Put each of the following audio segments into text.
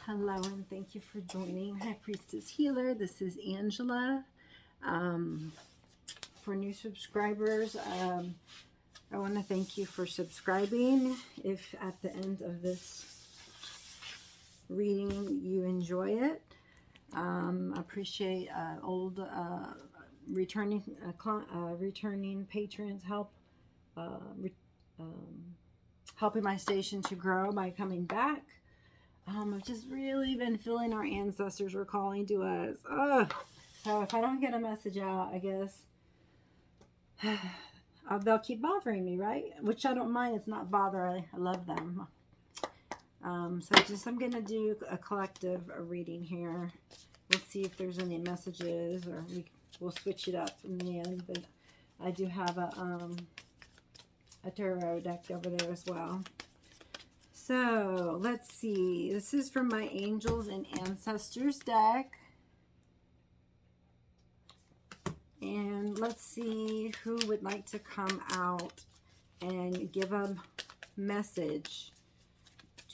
Hello, and thank you for joining High Priestess Healer. This is Angela. For new subscribers, I want to thank you for subscribing. If at the end of this reading you enjoy it, I appreciate old returning patrons helping my station to grow by coming back. I've just really been feeling our ancestors were calling to us. So if I don't get a message out, I guess they'll keep bothering me, right? Which I don't mind. It's not bother. I love them. So I'm going to do a collective reading here. We'll see if there's any messages, or we'll switch it up in the end. But I do have a tarot deck over there as well. So let's see. This is from my Angels and Ancestors deck. And let's see who would like to come out and give a message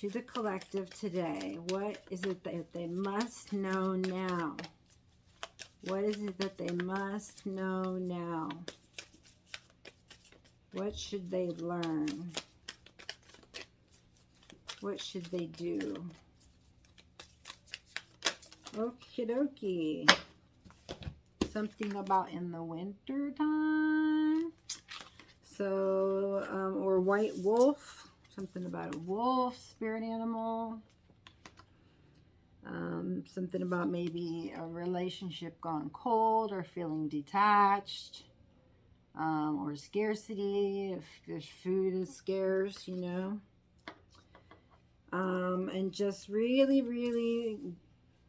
to the collective today. What is it that they must know now? What is it that they must know now? What should they learn? What should they do? Okie dokie. Something about in the winter time. So, or white wolf. Something about a wolf, spirit animal. Something about maybe a relationship gone cold or feeling detached. Or scarcity, if there's food is scarce, you know. And just really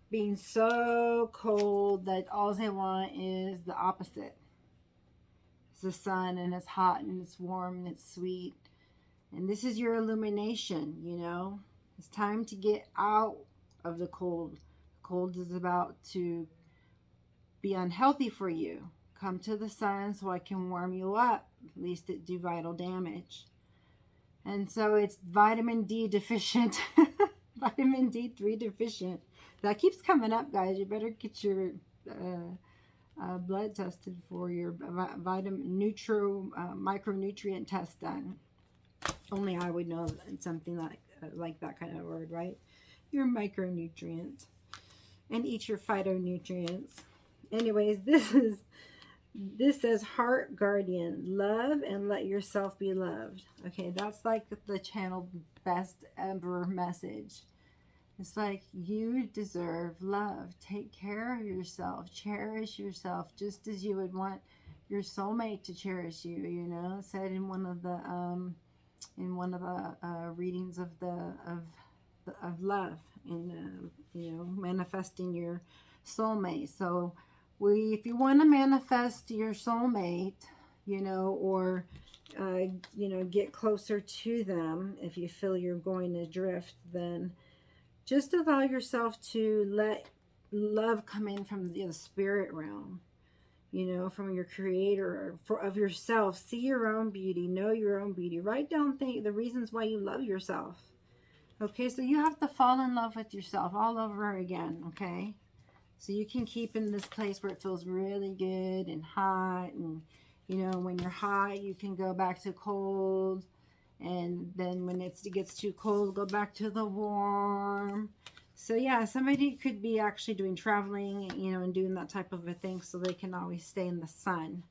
being so cold that all they want is the opposite. It's the sun, and it's hot, and it's warm, and it's sweet. And this is your illumination, you know. It's time to get out of the cold. The cold is about to be unhealthy for you. Come to the sun so I can warm you up. At least it do vital damage. And so it's vitamin D deficient. Vitamin D3 deficient. That keeps coming up, guys. You better get your blood tested for your micronutrient test done. Only I would know something like that kind of word, right? Your micronutrients. And eat your phytonutrients. Anyways, this says heart guardian, love and let yourself be loved. Okay, that's like the channel best ever message. It's like, you deserve love. Take care of yourself. Cherish yourself just as you would want your soulmate to cherish you. You know, it said in one of the readings of love, and you know, manifesting your soulmate. So if you want to manifest your soulmate, you know, or you know, get closer to them, if you feel you're going adrift, then just allow yourself to let love come in from the spirit realm, you know, from your creator, of yourself. See your own beauty, know your own beauty. Write down the reasons why you love yourself. Okay, so you have to fall in love with yourself all over again, okay? So you can keep in this place where it feels really good and hot. And, you know, when you're hot, you can go back to cold. And then when it gets too cold, go back to the warm. So, yeah, somebody could be actually doing traveling, you know, and doing that type of a thing so they can always stay in the sun.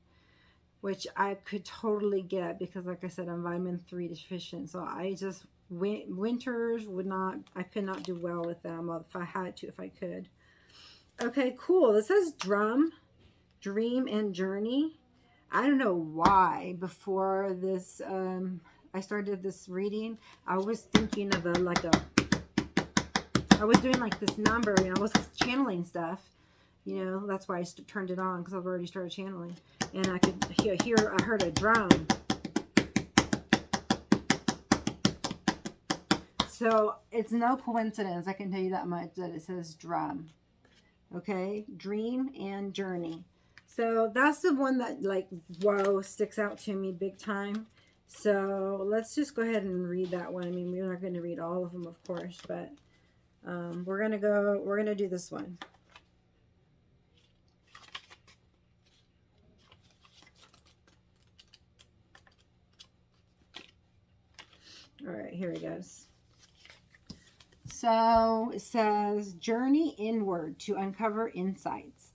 Which I could totally get because, like I said, I'm vitamin 3 deficient. So I just, winters I could not do well with them if I had to, if I could. Okay, cool. This says drum, dream, and journey. I don't know why before this, I started this reading, I was thinking of I was doing like this number, you know, I was channeling stuff, you know, that's why I turned it on, because I've already started channeling, and I could I heard a drum. So it's no coincidence, I can tell you that much, that it says drum. Okay, dream and journey. So that's the one that, like, whoa, sticks out to me big time. So let's just go ahead and read that one. I mean, we're not going to read all of them, of course, but We're gonna do this one. All right, here it goes. So it says, journey inward to uncover insights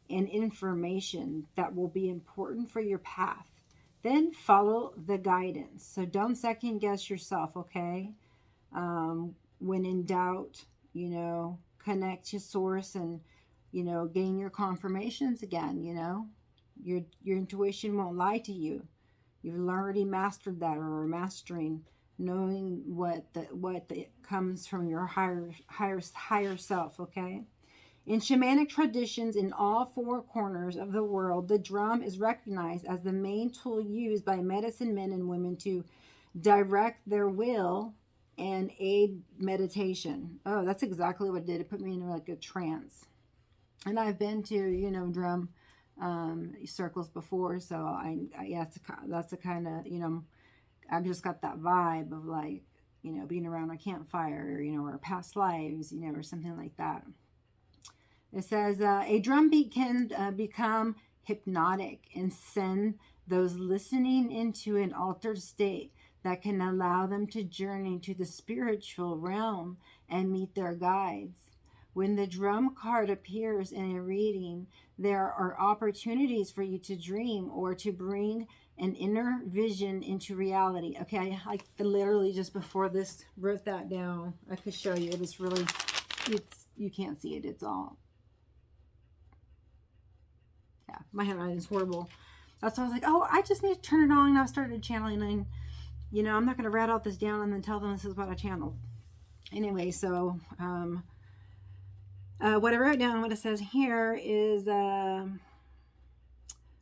and information that will be important for your path. Then follow the guidance. So don't second guess yourself, okay? When in doubt, connect to source and, gain your confirmations again, Your intuition won't lie to you. You've already mastered that, or are mastering, knowing what comes from your higher self, okay? In shamanic traditions in all four corners of the world, the drum is recognized as the main tool used by medicine men and women to direct their will and aid meditation. Oh, that's exactly what it did. It put me in like a trance. And I've been to, drum circles before, so yeah, that's a kind of, I've just got that vibe of like, being around a campfire, or past lives, or something like that. It says, a drum beat can become hypnotic and send those listening into an altered state that can allow them to journey to the spiritual realm and meet their guides. When the drum card appears in a reading, there are opportunities for you to dream or to bring an inner vision into reality. Okay, I literally just before this wrote that down. I could show you. It's really, you can't see it. It's all, yeah, my handwriting is horrible. That's why I was like, oh, I just need to turn it on. And I started channeling, and I'm not going to write all this down and then tell them this is what I channeled. Anyway, so what I wrote down, what it says here is,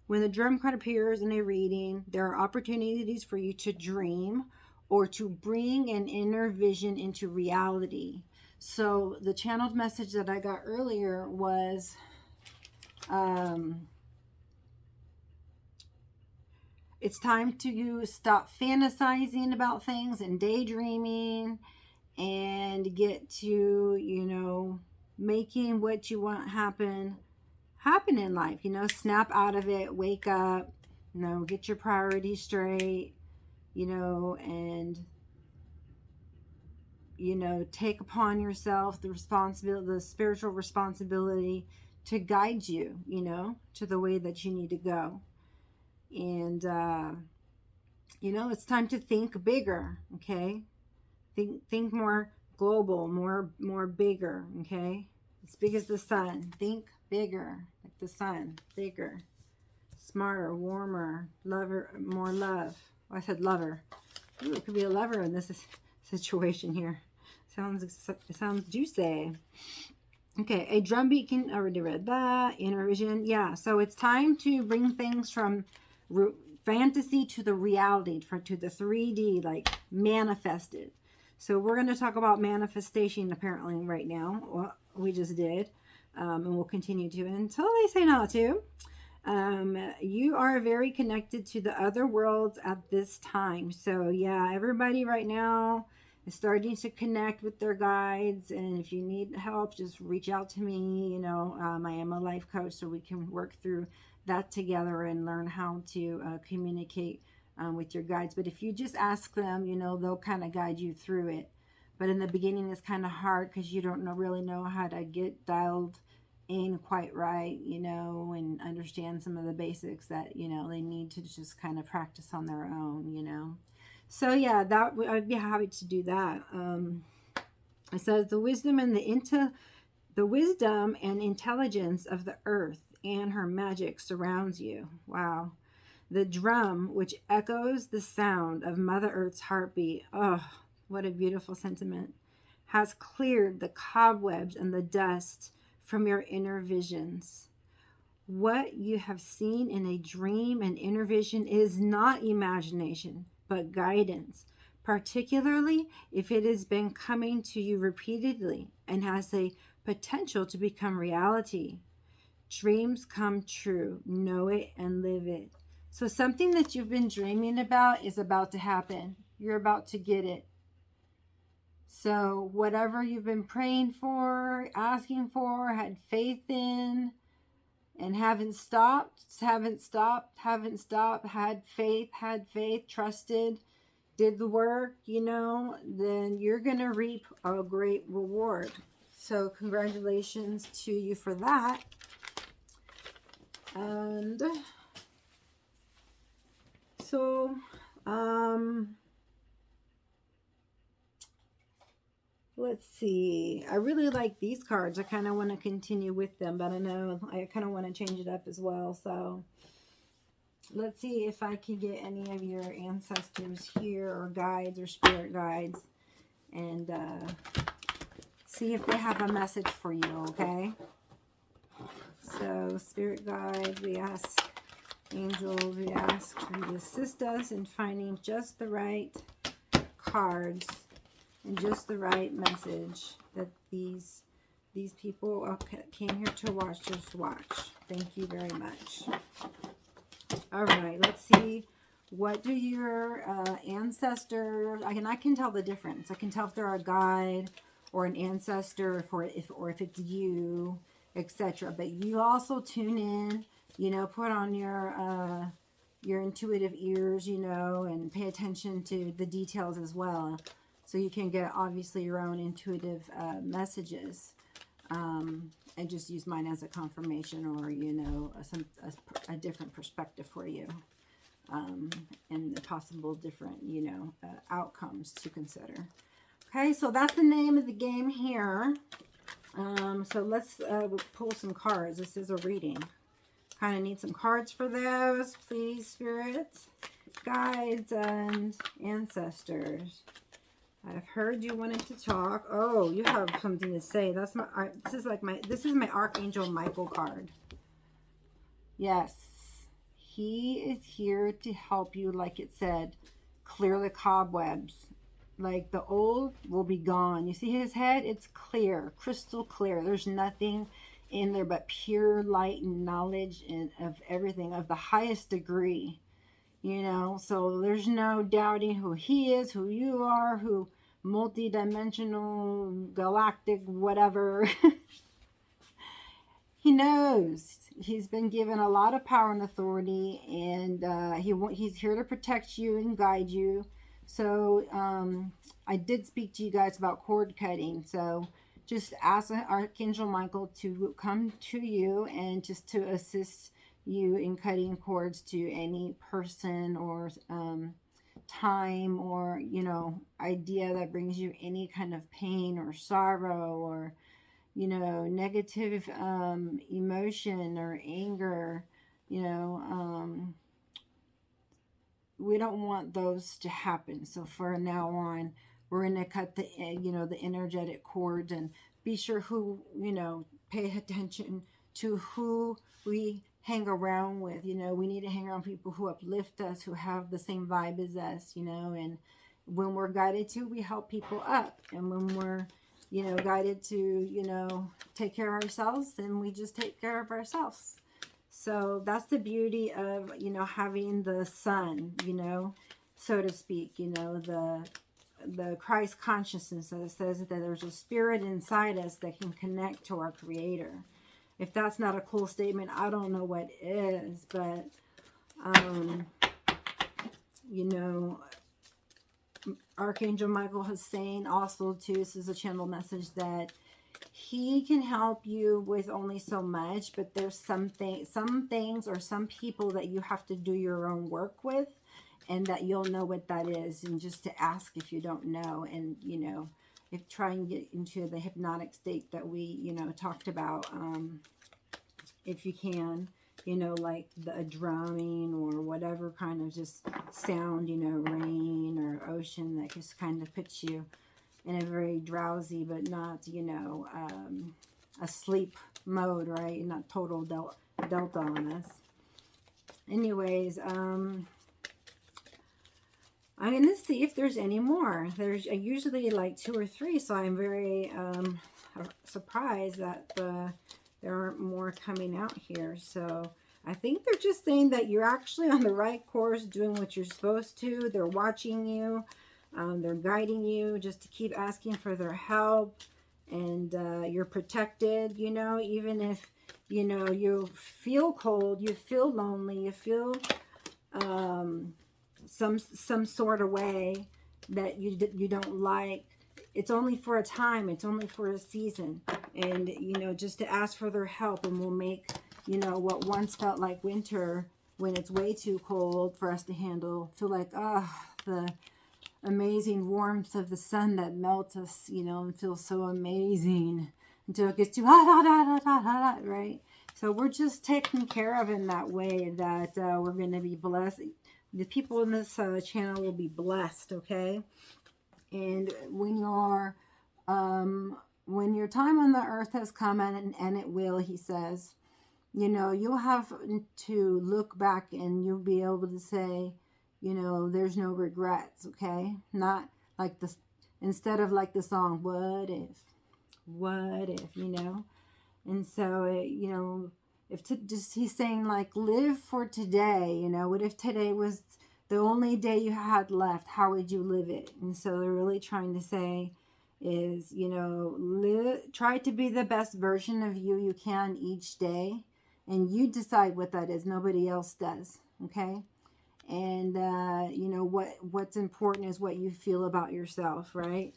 when the drum card appears in a reading, there are opportunities for you to dream or to bring an inner vision into reality. So the channeled message that I got earlier was, it's time to stop fantasizing about things and daydreaming and get to, making what you want happen in life. Snap out of it, wake up, get your priorities straight, and take upon yourself the responsibility, the spiritual responsibility to guide you, to the way that you need to go. And it's time to think bigger, okay? Think more global, more bigger, okay? As big as the sun. Think bigger, like the sun, bigger, smarter, warmer, lover, more love. Oh, I said lover. Ooh, it could be a lover in this situation here. Sounds juicy. Okay, a drum beat can, already read that. Inner vision, yeah. So it's time to bring things from fantasy to the reality, to the 3D, like manifested. So we're going to talk about manifestation apparently right now. Well, we just did. And we'll continue to until they say not to. You are very connected to the other worlds at this time. So yeah, everybody right now is starting to connect with their guides. And if you need help, just reach out to me. I am a life coach, so we can work through that together and learn how to communicate with your guides. But if you just ask them, they'll kind of guide you through it. But in the beginning, it's kind of hard because you don't really know how to get dialed in quite right, and understand some of the basics that, they need to just kind of practice on their own, So yeah, I'd be happy to do that. It says the wisdom and intelligence of the earth and her magic surrounds you. Wow. The drum, which echoes the sound of Mother Earth's heartbeat. Oh, what a beautiful sentiment. Has cleared the cobwebs and the dust from your inner visions. What you have seen in a dream and inner vision is not imagination, but guidance, particularly if it has been coming to you repeatedly and has a potential to become reality. Dreams come true. Know it and live it. So something that you've been dreaming about is about to happen. You're about to get it. So whatever you've been praying for, asking for, had faith in, and haven't stopped, had faith, trusted, did the work, then you're going to reap a great reward. So congratulations to you for that. And so, let's see. I really like these cards. I kind of want to continue with them, but I know I kind of want to change it up as well. So let's see if I can get any of your ancestors here, or guides, or spirit guides, and see if they have a message for you, okay? So spirit guides, we ask angels, we ask to assist us in finding just the right cards and just the right message that these people came here to watch. Just watch. Thank you very much. All right, let's see. What do your ancestors? I can tell the difference. I can tell if they're a guide or an ancestor, or if it's you, etc. But you also tune in. Put on your intuitive ears. And pay attention to the details as well. So you can get, obviously, your own intuitive messages. And just use mine as a confirmation, or, a different perspective for you. And the possible different, outcomes to consider. Okay, so that's the name of the game here. So let's pull some cards. This is a reading. Kind of need some cards for those, please, spirits, guides, and ancestors. I've heard you wanted to talk. Oh, you have something to say. That's my. This is my Archangel Michael card. Yes, he is here to help you. Like it said, clear the cobwebs. Like the old will be gone. You see his head? It's clear, crystal clear. There's nothing in there but pure light and knowledge and of everything of the highest degree. So there's no doubting who he is, who you are, who multi-dimensional, galactic, whatever. He knows. He's been given a lot of power and authority, and he's here to protect you and guide you. So I did speak to you guys about cord cutting. So just ask Archangel Michael to come to you and just to assist you in cutting cords to any person or time or idea that brings you any kind of pain or sorrow or negative emotion or anger. We don't want those to happen. So for now on, we're going to cut the the energetic cords, and be sure who pay attention to who we hang around with. We need to hang around people who uplift us, who have the same vibe as us, and when we're guided to, we help people up. And when we're, guided to, take care of ourselves, then we just take care of ourselves. So that's the beauty of, having the sun, so to speak, the Christ consciousness that says that there's a spirit inside us that can connect to our Creator. If that's not a cool statement, I don't know what is. But, Archangel Michael is saying also, too, this is a channel message, that he can help you with only so much, but there's some things or some people that you have to do your own work with, and that you'll know what that is, and just to ask if you don't know. And, if try and get into the hypnotic state that we, talked about, if you can, like a drumming or whatever kind of just sound, rain or ocean, that just kind of puts you in a very drowsy, but not, a sleep mode, right? Not total delta on us. Anyways, I'm going to see if there's any more. There's usually like 2 or 3, so I'm very surprised that there aren't more coming out here. So I think they're just saying that you're actually on the right course, doing what you're supposed to. They're watching you. They're guiding you just to keep asking for their help. And you're protected, you know, even if, you know, you feel cold, you feel lonely, you feel some sort of way that you don't like. It's only for a time, it's only for a season. And, you know, just to ask for their help, and we'll make, you know, what once felt like winter, when it's way too cold for us to handle, feel like, the amazing warmth of the sun that melts us, you know, and feels so amazing until it gets too hot, right? So we're just taken care of in that way, that we're going to be blessed. The people in this channel will be blessed, okay? And when your time on the earth has come, and it will, he says, you know, you'll have to look back and you'll be able to say, you know, there's no regrets, okay? Not like this, instead of like the song, what if, you know? And so, you know, he's saying like, live for today, you know, what if today was the only day you had left? How would you live it? And so they're really trying to say is, you know, try to be the best version of you can each day. And you decide what that is. Nobody else does, okay? And, you know, what's important is what you feel about yourself, right?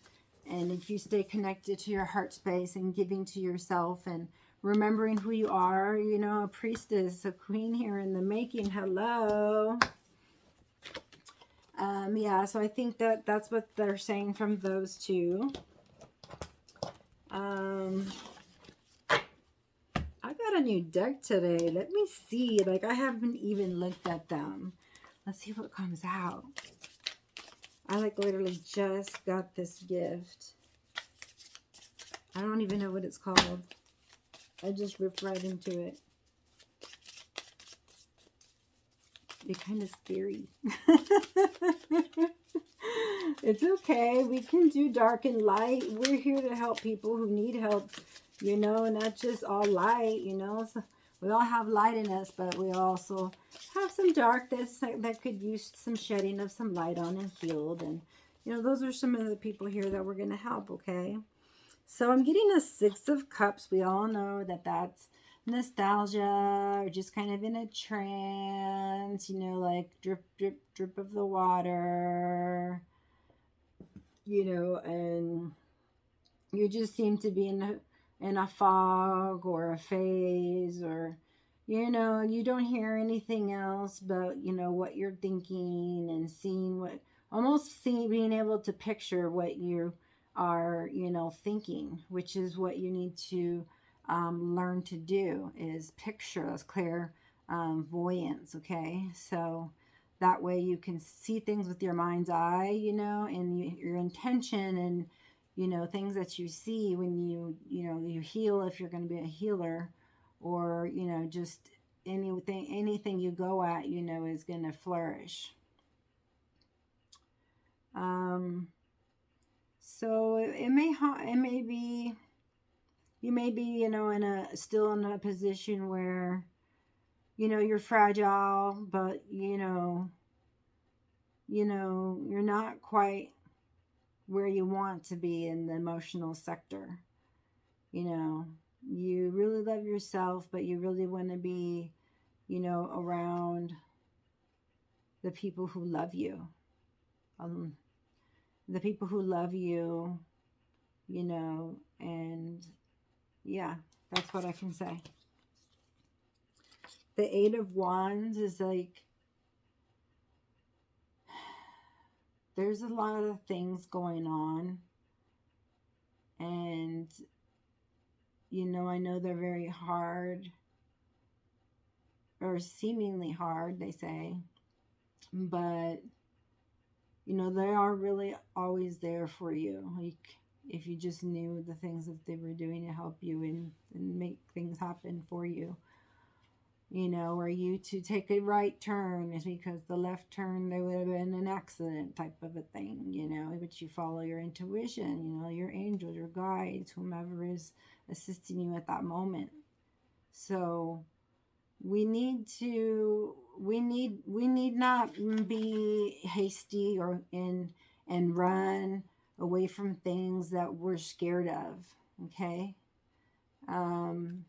And if you stay connected to your heart space and giving to yourself and remembering who you are, you know, a priestess, a queen here in the making. Hello. Yeah, so I think that's what they're saying from those two. I got a new deck today. Let me see. Like, I haven't even looked at them. Let's see what comes out. I like literally just got this gift. I don't even know what it's called. I just ripped right into it. It's kind of scary. It's okay. We can do dark and light. We're here to help people who need help, you know, and not just all light, you know. So we all have light in us, but we also have some darkness that could use some shedding of some light on and healed. And, you know, those are some of the people here that we're going to help, okay? So I'm getting a 6 of Cups. We all know that that's nostalgia, or just kind of in a trance, you know, like drip, drip, drip of the water, you know, and you just seem to be in a fog or a phase, or, you know, you don't hear anything else but, you know, what you're thinking, and seeing being able to picture what you are, you know, thinking, which is what you need to learn to do, is picture. That's clairvoyance, okay? So that way you can see things with your mind's eye, you know, and your intention, and, you know, things that you see when you know, you heal, if you're going to be a healer, or, you know, just anything you go at, you know, is going to flourish. So it may be, you may be, you know, still in a position where, you know, you're fragile, but, you know, you're not quite where you want to be in the emotional sector. You know, you really love yourself, but you really want to be, you know, around the people who love you. The people who love you, you know, and yeah, that's what I can say. The 8 of Wands is like, there's a lot of things going on, and, you know, I know they're very hard, or seemingly hard, they say, but, you know, they are really always there for you. Like, if you just knew the things that they were doing to help you and make things happen for you. You know, or you to take a right turn is because the left turn, there would have been an accident type of a thing, you know, but you follow your intuition, you know, your angels, your guides, whomever is assisting you at that moment. So we need not be hasty or in and run away from things that we're scared of. Okay. Um,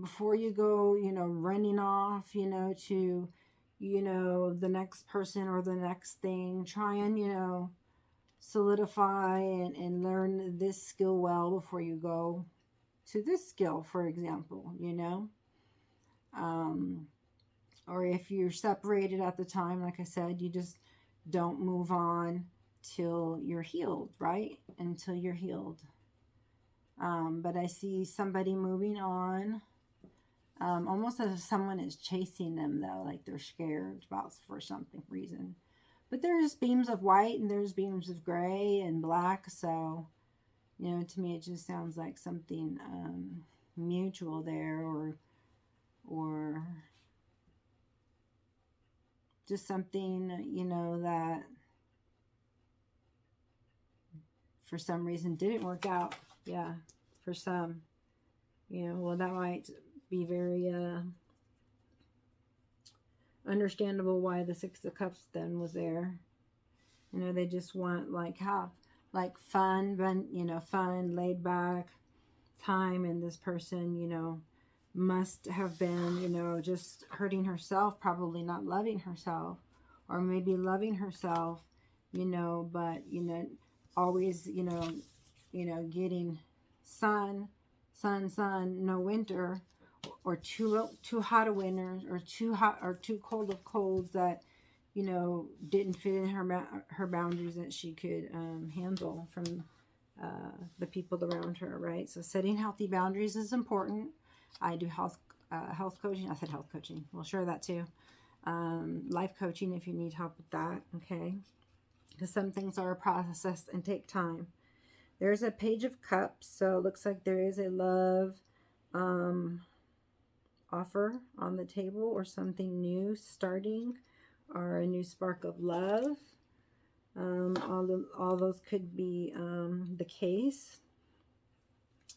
before you go, running off, to, the next person or the next thing, try and, solidify and learn this skill well before you go to this skill, for example, Um, or if you're separated at the time, like I said, you just don't move on till you're healed, right? Until you're healed. But I see somebody moving on, almost as if someone is chasing them, though, like they're scared about for something reason. But there's beams of white and there's beams of gray and black, so to me it just sounds like something mutual there, or just something that for some reason didn't work out. Yeah, for some, well, that might be very understandable why the Six of Cups then was there. They just want fun, fun, laid back time, and this person, must have been, just hurting herself, probably not loving herself, or maybe loving herself, but, always, getting sun, no winter, or too hot of winters, or too hot or too cold of colds that, didn't fit in her boundaries that she could handle from the people around her, right? So setting healthy boundaries is important. I do health coaching. I said health coaching. We'll share that too. Life coaching if you need help with that, okay? Because some things are a process and take time. There's a Page of Cups, so it looks like there is a love offer on the table, or something new starting, or a new spark of love. All those could be the case.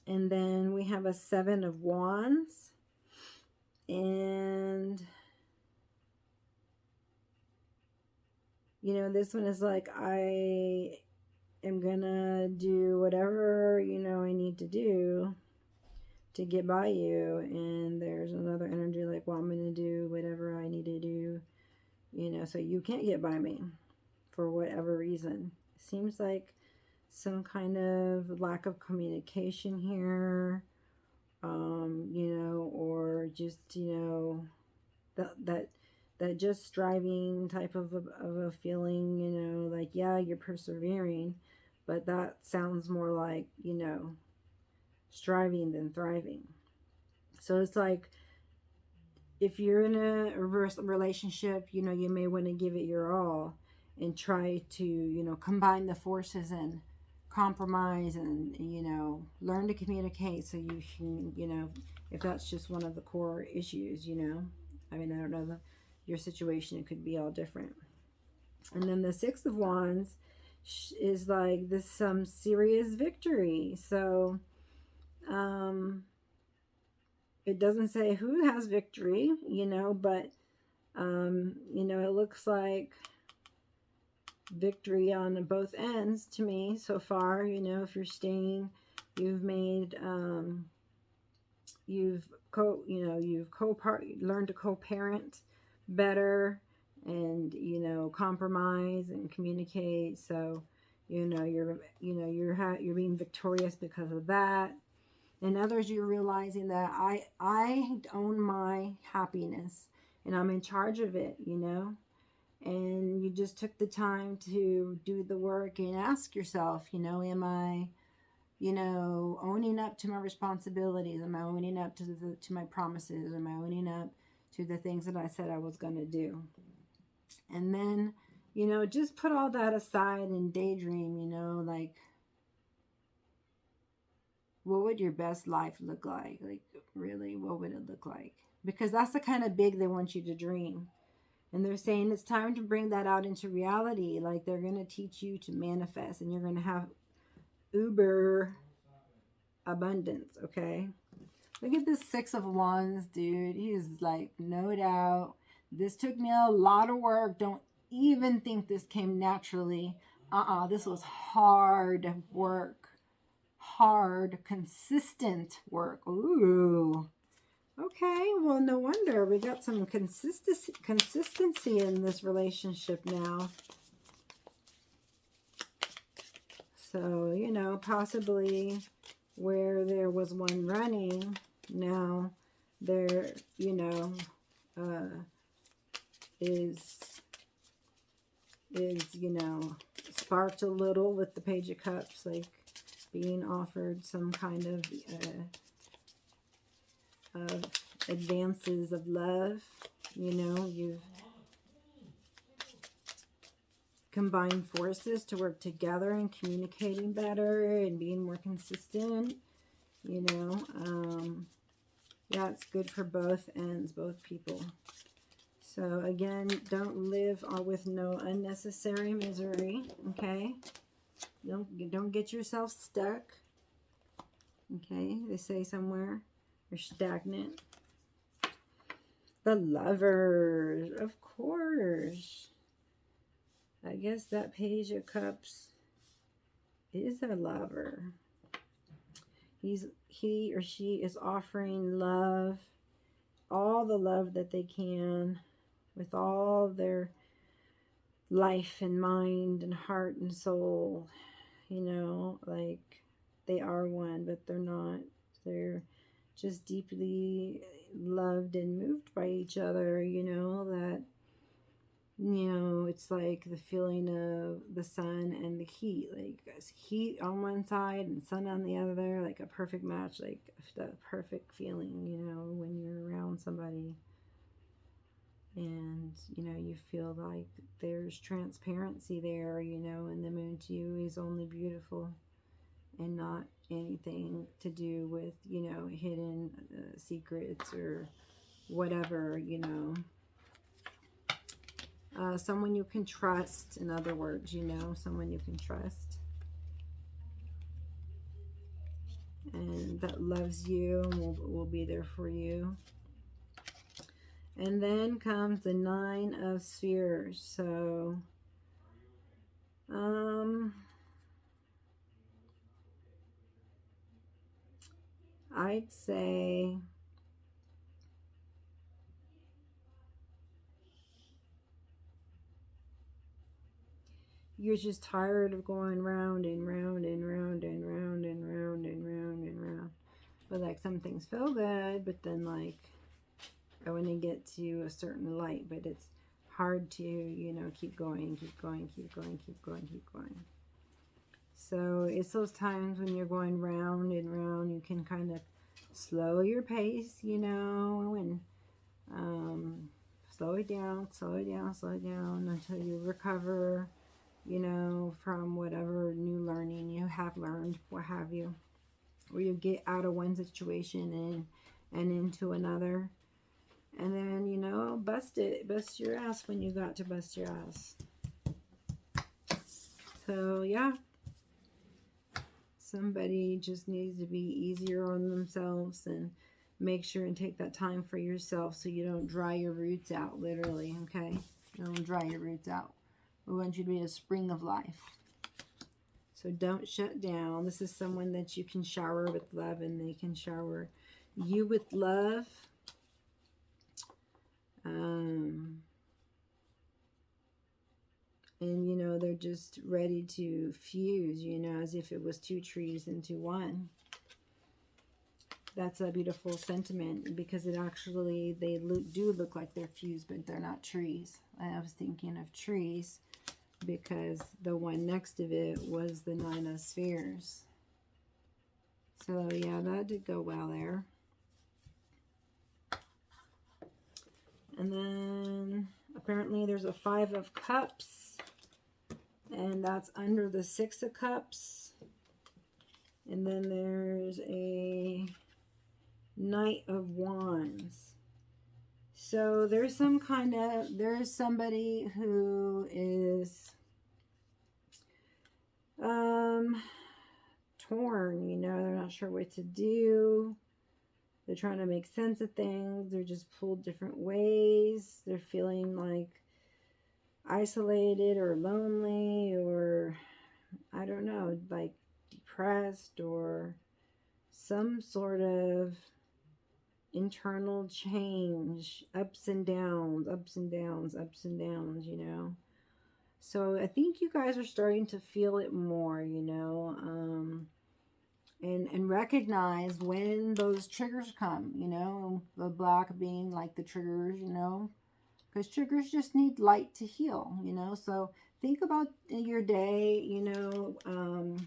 And then we have a Seven of Wands. And, this one is like, I am gonna do whatever, I need to do to get by you. And there's another energy like, well, I'm gonna do whatever I need to do, so you can't get by me for whatever reason. Seems like some kind of lack of communication here, or just, that just striving type of a feeling, like, yeah, you're persevering, but that sounds more like, striving than thriving. So it's like, if you're in a reverse relationship, you may want to give it your all and try to, combine the forces and compromise and, learn to communicate so you can, if that's just one of the core issues, I mean, I don't know your situation, it could be all different. And then the Six of Wands is like this serious victory. So it doesn't say who has victory, but it looks like victory on both ends to me so far. If you're staying, you've made you've learned to co-parent better, and compromise and communicate. So you're being victorious because of that. And others, you're realizing that I own my happiness and I'm in charge of it, and you just took the time to do the work and ask yourself, am I, owning up to my responsibilities? Am I owning up to my promises? Am I owning up to the things that I said I was going to do? And then, just put all that aside and daydream, like, what would your best life look like? Like, really, what would it look like? Because that's the kind of big they want you to dream. And they're saying it's time to bring that out into reality. Like, they're going to teach you to manifest, and you're going to have uber abundance, okay? Look at this Six of Wands, dude. He is like, no doubt, this took me a lot of work. Don't even think this came naturally. This was hard work. Hard, consistent work. Ooh. Okay, well, no wonder. We got some consistency in this relationship now. So, you know, possibly where there was one running, now there, you know, is, you know, sparked a little with the Page of Cups, like being offered some kind of advances of love. You know, you've combined forces to work together and communicating better and being more consistent. You know, yeah, it's good for both ends, both people. So again, don't live with no unnecessary misery. Okay, don't get yourself stuck. Okay, they say somewhere you're stagnant. The Lovers, of course. I guess that Page of Cups is a lover. He or she is offering love, all the love that they can, with all their life and mind and heart and soul. You know, like they are one, but they're not. They're just deeply loved and moved by each other. You know, that, you know, it's like the feeling of the sun and the heat, like heat on one side and sun on the other, like a perfect match, like the perfect feeling, you know, when you're around somebody and, you know, you feel like there's transparency there, you know, and the moon to you is only beautiful and not anything to do with, you know, hidden secrets or whatever, you know. Someone you can trust, in other words, you know, someone you can trust and that loves you and will be there for you. And then comes the Nine of Spheres. So, I'd say you're just tired of going round and round and round and round and round and round and round. But like some things feel good, but then like I want to get to a certain light, but it's hard to, you know, keep going, keep going, keep going, keep going, keep going. So it's those times when you're going round and round, you can kind of slow your pace, you know, and slow it down, slow it down, slow it down until you recover, you know, from whatever new learning you have learned, what have you, or you get out of one situation and into another. And then, you know, bust your ass when you got to bust your ass. So, yeah. Somebody just needs to be easier on themselves and make sure and take that time for yourself so you don't dry your roots out, literally, okay? Don't dry your roots out. We want you to be a spring of life. So don't shut down. This is someone that you can shower with love and they can shower you with love. And, you know, they're just ready to fuse, you know, as if it was two trees into one. That's a beautiful sentiment because it actually, they do look like they're fused, but they're not trees. I was thinking of trees because the one next to it was the Nine of Spheres. So, yeah, that did go well there. And then apparently there's a Five of Cups. And that's under the Six of Cups. And then there's a Knight of Wands. So there's there's somebody who is torn, you know, they're not sure what to do. They're trying to make sense of things. They're just pulled different ways. They're feeling like isolated or lonely, or I don't know, like depressed, or some sort of internal change, ups and downs, ups and downs, ups and downs, you know. So I think you guys are starting to feel it more, you know, and recognize when those triggers come, you know, the black being like the triggers, you know, because triggers just need light to heal, you know. So think about your day, you know,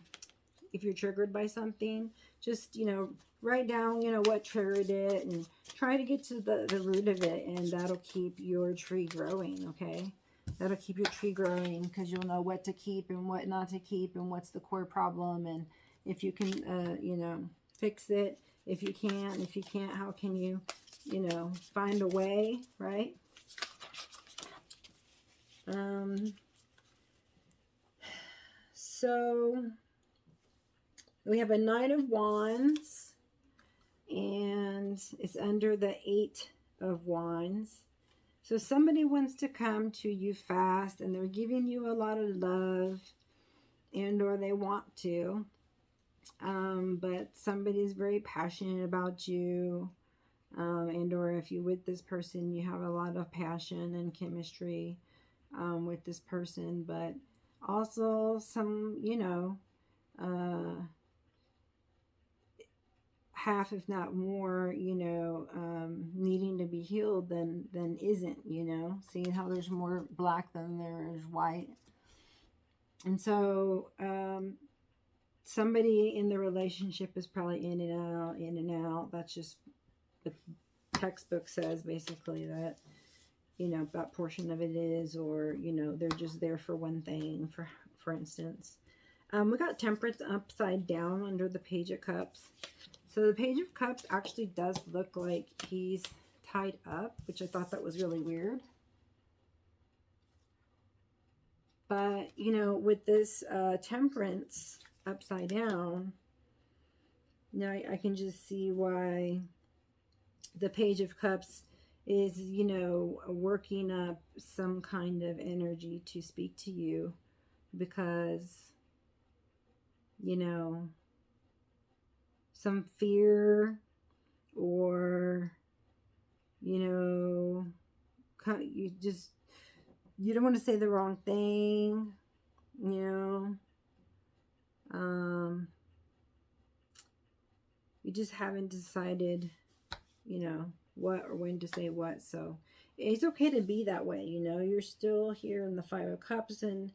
if you're triggered by something, just, you know, write down, you know, what triggered it and try to get to the root of it, and that'll keep your tree growing, okay? That'll keep your tree growing, because you'll know what to keep and what not to keep, and what's the core problem, and if you can, you know, fix it. If you can't, how can you, you know, find a way, right? So we have a Knight of Wands, and it's under the 8 of Wands. So somebody wants to come to you fast, and they're giving you a lot of love, and or they want to, but somebody's very passionate about you, and or if you're with this person, you have a lot of passion and chemistry with this person, but also some, you know, half, if not more, you know, needing to be healed than isn't, you know, seeing how there's more black than there's white. And so somebody in the relationship is probably in and out, in and out. That's just what the textbook says, basically, that, you know, that portion of it is, or, you know, they're just there for one thing, for instance. We got Temperance upside down under the Page of Cups. So the Page of Cups actually does look like he's tied up, which I thought that was really weird. But, you know, with this Temperance upside down, now I can just see why the Page of Cups is, you know, working up some kind of energy to speak to you, because, you know, some fear, or, you know, you don't want to say the wrong thing, you know, you just haven't decided, you know, what or when to say what. So it's okay to be that way, you know. You're still here in the Five of Cups and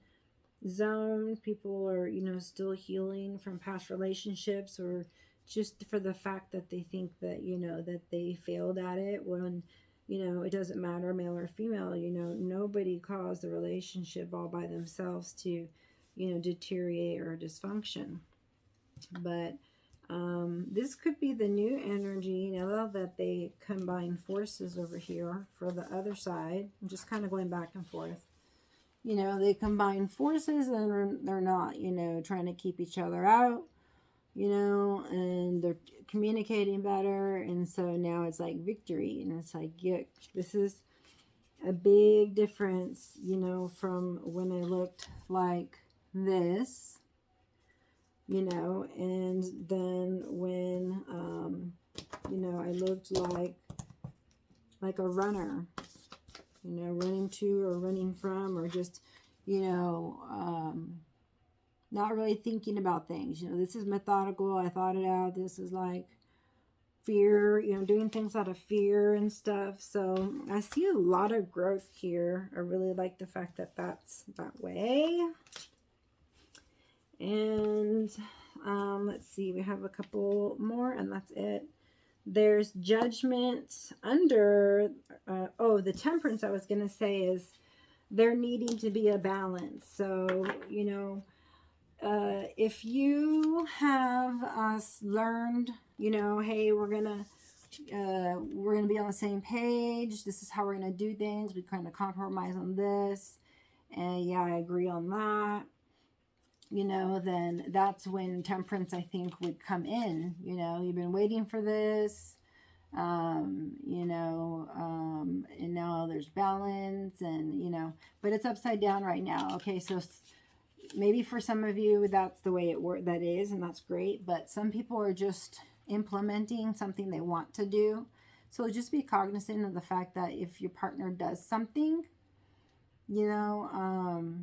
zone. People are, you know, still healing from past relationships, or just for the fact that they think that, you know, that they failed at it, when, you know, it doesn't matter, male or female, you know, nobody caused the relationship all by themselves to, you know, deteriorate or dysfunction. But this could be the new energy now that they combine forces over here for the other side. I'm just kind of going back and forth. You know, they combine forces, and they're not, you know, trying to keep each other out, you know, and they're communicating better. And so now it's like victory, and it's like, yeah, this is a big difference, you know, from when I looked like this, you know, and then when, you know, I looked like a runner, you know, running to or running from, or just, you know, not really thinking about things. You know, this is methodical. I thought it out. This is like fear, you know, doing things out of fear and stuff. So I see a lot of growth here. I really like the fact that that's that way. And let's see, we have a couple more, and that's it. There's Judgment under, the Temperance I was going to say is there needing to be a balance. So, you know, if you have learned, you know, hey, we're gonna be on the same page. This is how we're gonna do things. We kind of compromise on this, and yeah, I agree on that. You know, then that's when Temperance, I think, would come in. You know, you've been waiting for this. you know, and now there's balance, and, you know, but it's upside down right now. Okay, so maybe for some of you that's the way that is, and that's great, but some people are just implementing something they want to do. So just be cognizant of the fact that if your partner does something, you know,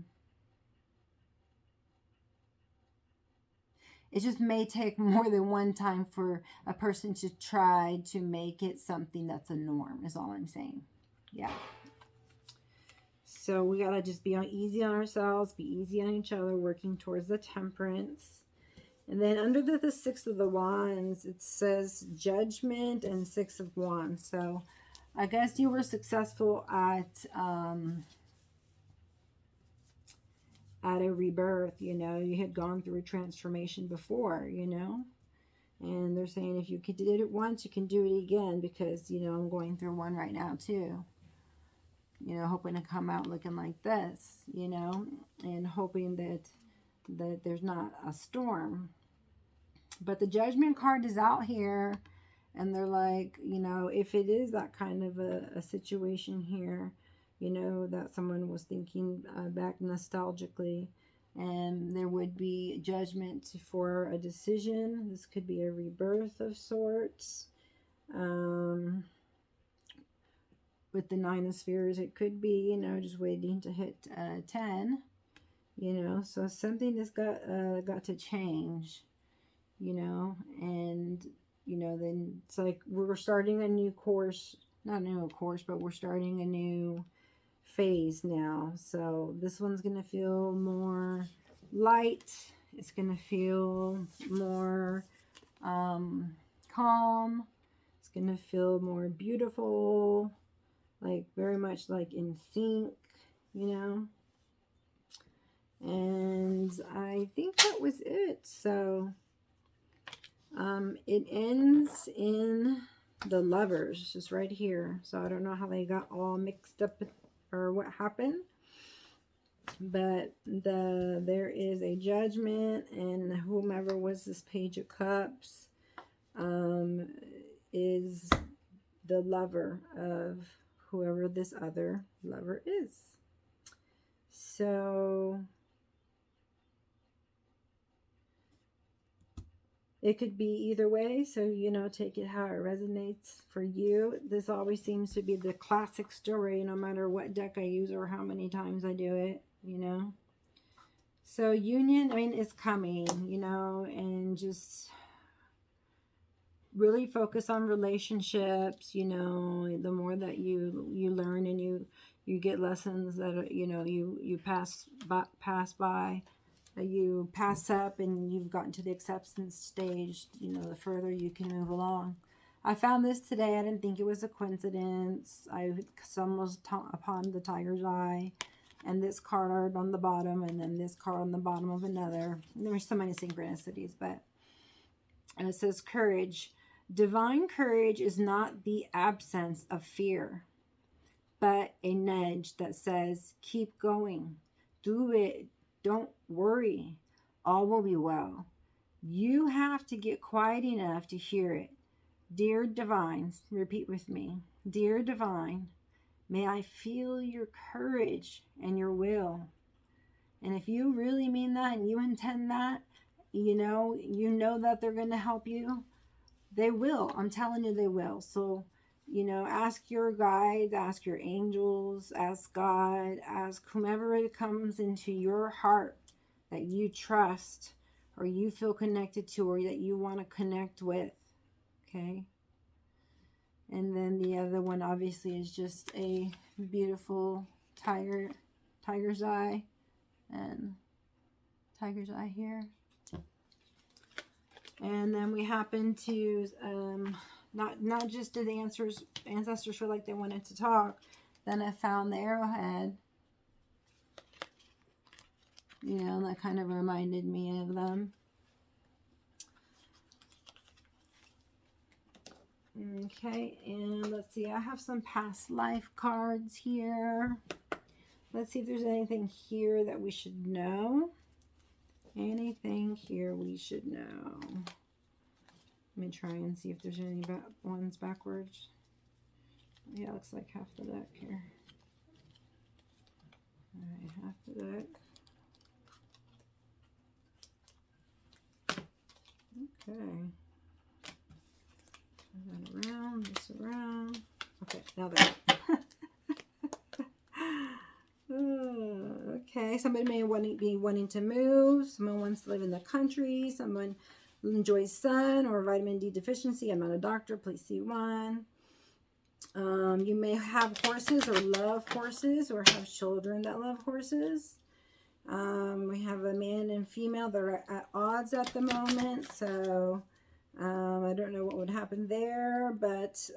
it just may take more than one time for a person to try to make it something that's a norm, is all I'm saying. Yeah. So we got to just be easy on ourselves, be easy on each other, working towards the temperance. And then under the Six of the Wands, it says Judgment and Six of Wands. So I guess you were successful at a rebirth, you know. You had gone through a transformation before, you know. And they're saying if you did it once, you can do it again, because, you know, I'm going through one right now too. You know, hoping to come out looking like this, you know, and hoping that there's not a storm. But the Judgment card is out here, and they're like, you know, if it is that kind of a situation here, you know, that someone was thinking back nostalgically, and there would be judgment for a decision. This could be a rebirth of sorts. With the Nine of Spheres, it could be, you know, just waiting to hit 10, you know. So something has got to change, you know. And, you know, then it's like we're starting a new course, not a new course, but we're starting a new phase now. So this one's going to feel more light. It's going to feel more calm. It's going to feel more beautiful, like very much like in sync, you know. And I think that was it. So it ends in the Lovers, just right here. So I don't know how they got all mixed up or what happened, but there is a Judgment, and whomever was this Page of Cups is the lover of whoever this other lover is. So it could be either way. So, you know, take it how it resonates for you. This always seems to be the classic story, no matter what deck I use or how many times I do it, you know. So union, I mean, is coming, you know, and just really focus on relationships. You know, the more that you learn and you get lessons that, you know, you pass by, you pass up, and you've gotten to the acceptance stage, you know, the further you can move along. I found this today. I didn't think it was a coincidence. I stumbled upon the Tiger's Eye, and this card on the bottom, and then this card on the bottom of another. There were so many synchronicities, but it says courage. Divine courage is not the absence of fear, but a nudge that says, keep going, do it, don't worry, all will be well. You have to get quiet enough to hear it. Dear Divines, repeat with me. Dear Divine, may I feel your courage and your will. And if you really mean that and you intend that, you know that they're going to help you. They will. I'm telling you, they will. So, you know, ask your guides, ask your angels, ask God, ask whomever it comes into your heart that you trust or you feel connected to or that you want to connect with. Okay? And then the other one obviously is just a beautiful tiger's eye, and tiger's eye here. And then we happen to not just did the ancestors feel like they wanted to talk, then I found the arrowhead. You know, that kind of reminded me of them. Okay, and let's see, I have some past life cards here. Let's see if there's anything here that we should know. Anything here we should know. Let me try and see if there's any ones backwards. Yeah, it looks like half the deck here. Alright, half the deck. Okay. Turn that around, this around. Okay, now there. Okay, somebody may be wanting to move. Someone wants to live in the country. Someone enjoys sun or vitamin D deficiency. I'm not a doctor. Please see one. You may have horses or love horses or have children that love horses. We have a man and female that are at odds at the moment. So I don't know what would happen there, but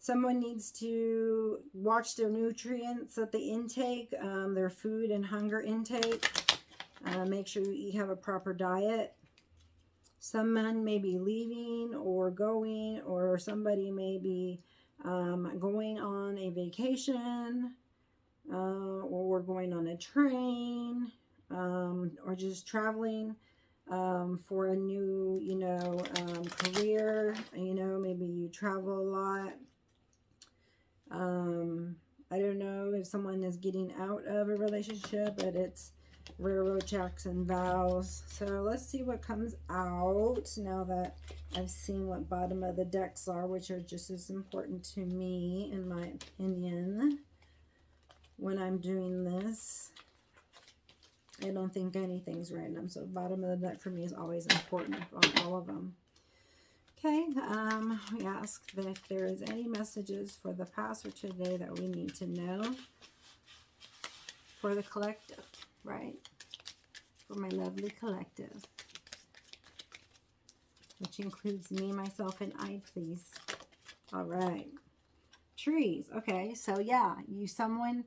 someone needs to watch their nutrients that they intake, their food and hunger intake. Make sure you have a proper diet. Someone may be leaving or going, or somebody may be going on a vacation, or going on a train, or just traveling for a new, career. Maybe you travel a lot. I don't know if someone is getting out of a relationship, but it's railroad tracks and vows. So let's see what comes out now that I've seen what bottom of the decks are, which are just as important to me, in my opinion, when I'm doing this. I don't think anything's random, so bottom of the deck for me is always important on all of them. Okay, we ask that if there is any messages for the past or today that we need to know for the collective, right? For my lovely collective, which includes me, myself, and I, please. All right. Trees. Okay, so yeah, someone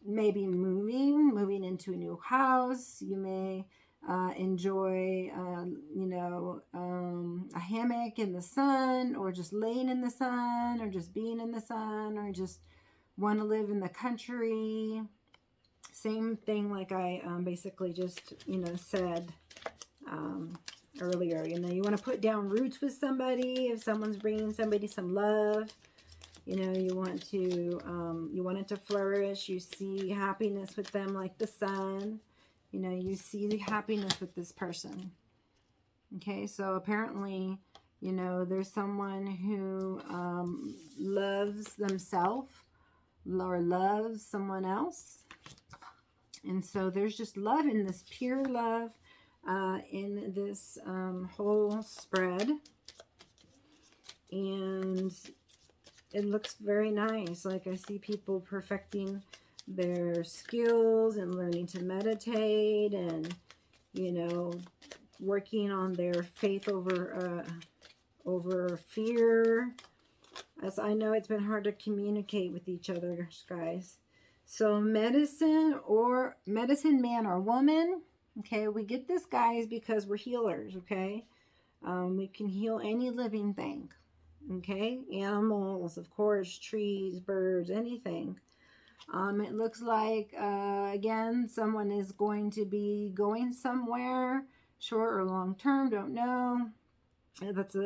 may be moving into a new house. You may enjoy, a hammock in the sun, or just laying in the sun, or just being in the sun, or just want to live in the country. Same thing like I basically just, said earlier. You want to put down roots with somebody. If someone's bringing somebody some love, you want it to flourish. You see happiness with them like the sun. You see the happiness with this person. Okay, so apparently, there's someone who loves themselves or loves someone else. And so there's just love in this, pure love in this whole spread. And it looks very nice. Like, I see people perfecting their skills and learning to meditate and, working on their faith over fear. As I know, it's been hard to communicate with each other, guys. So medicine man or woman. Okay, we get this, guys, because we're healers. Okay, we can heal any living thing. Okay, animals, of course, trees, birds, anything. It looks like, again, someone is going to be going somewhere, short or long term, don't know. That's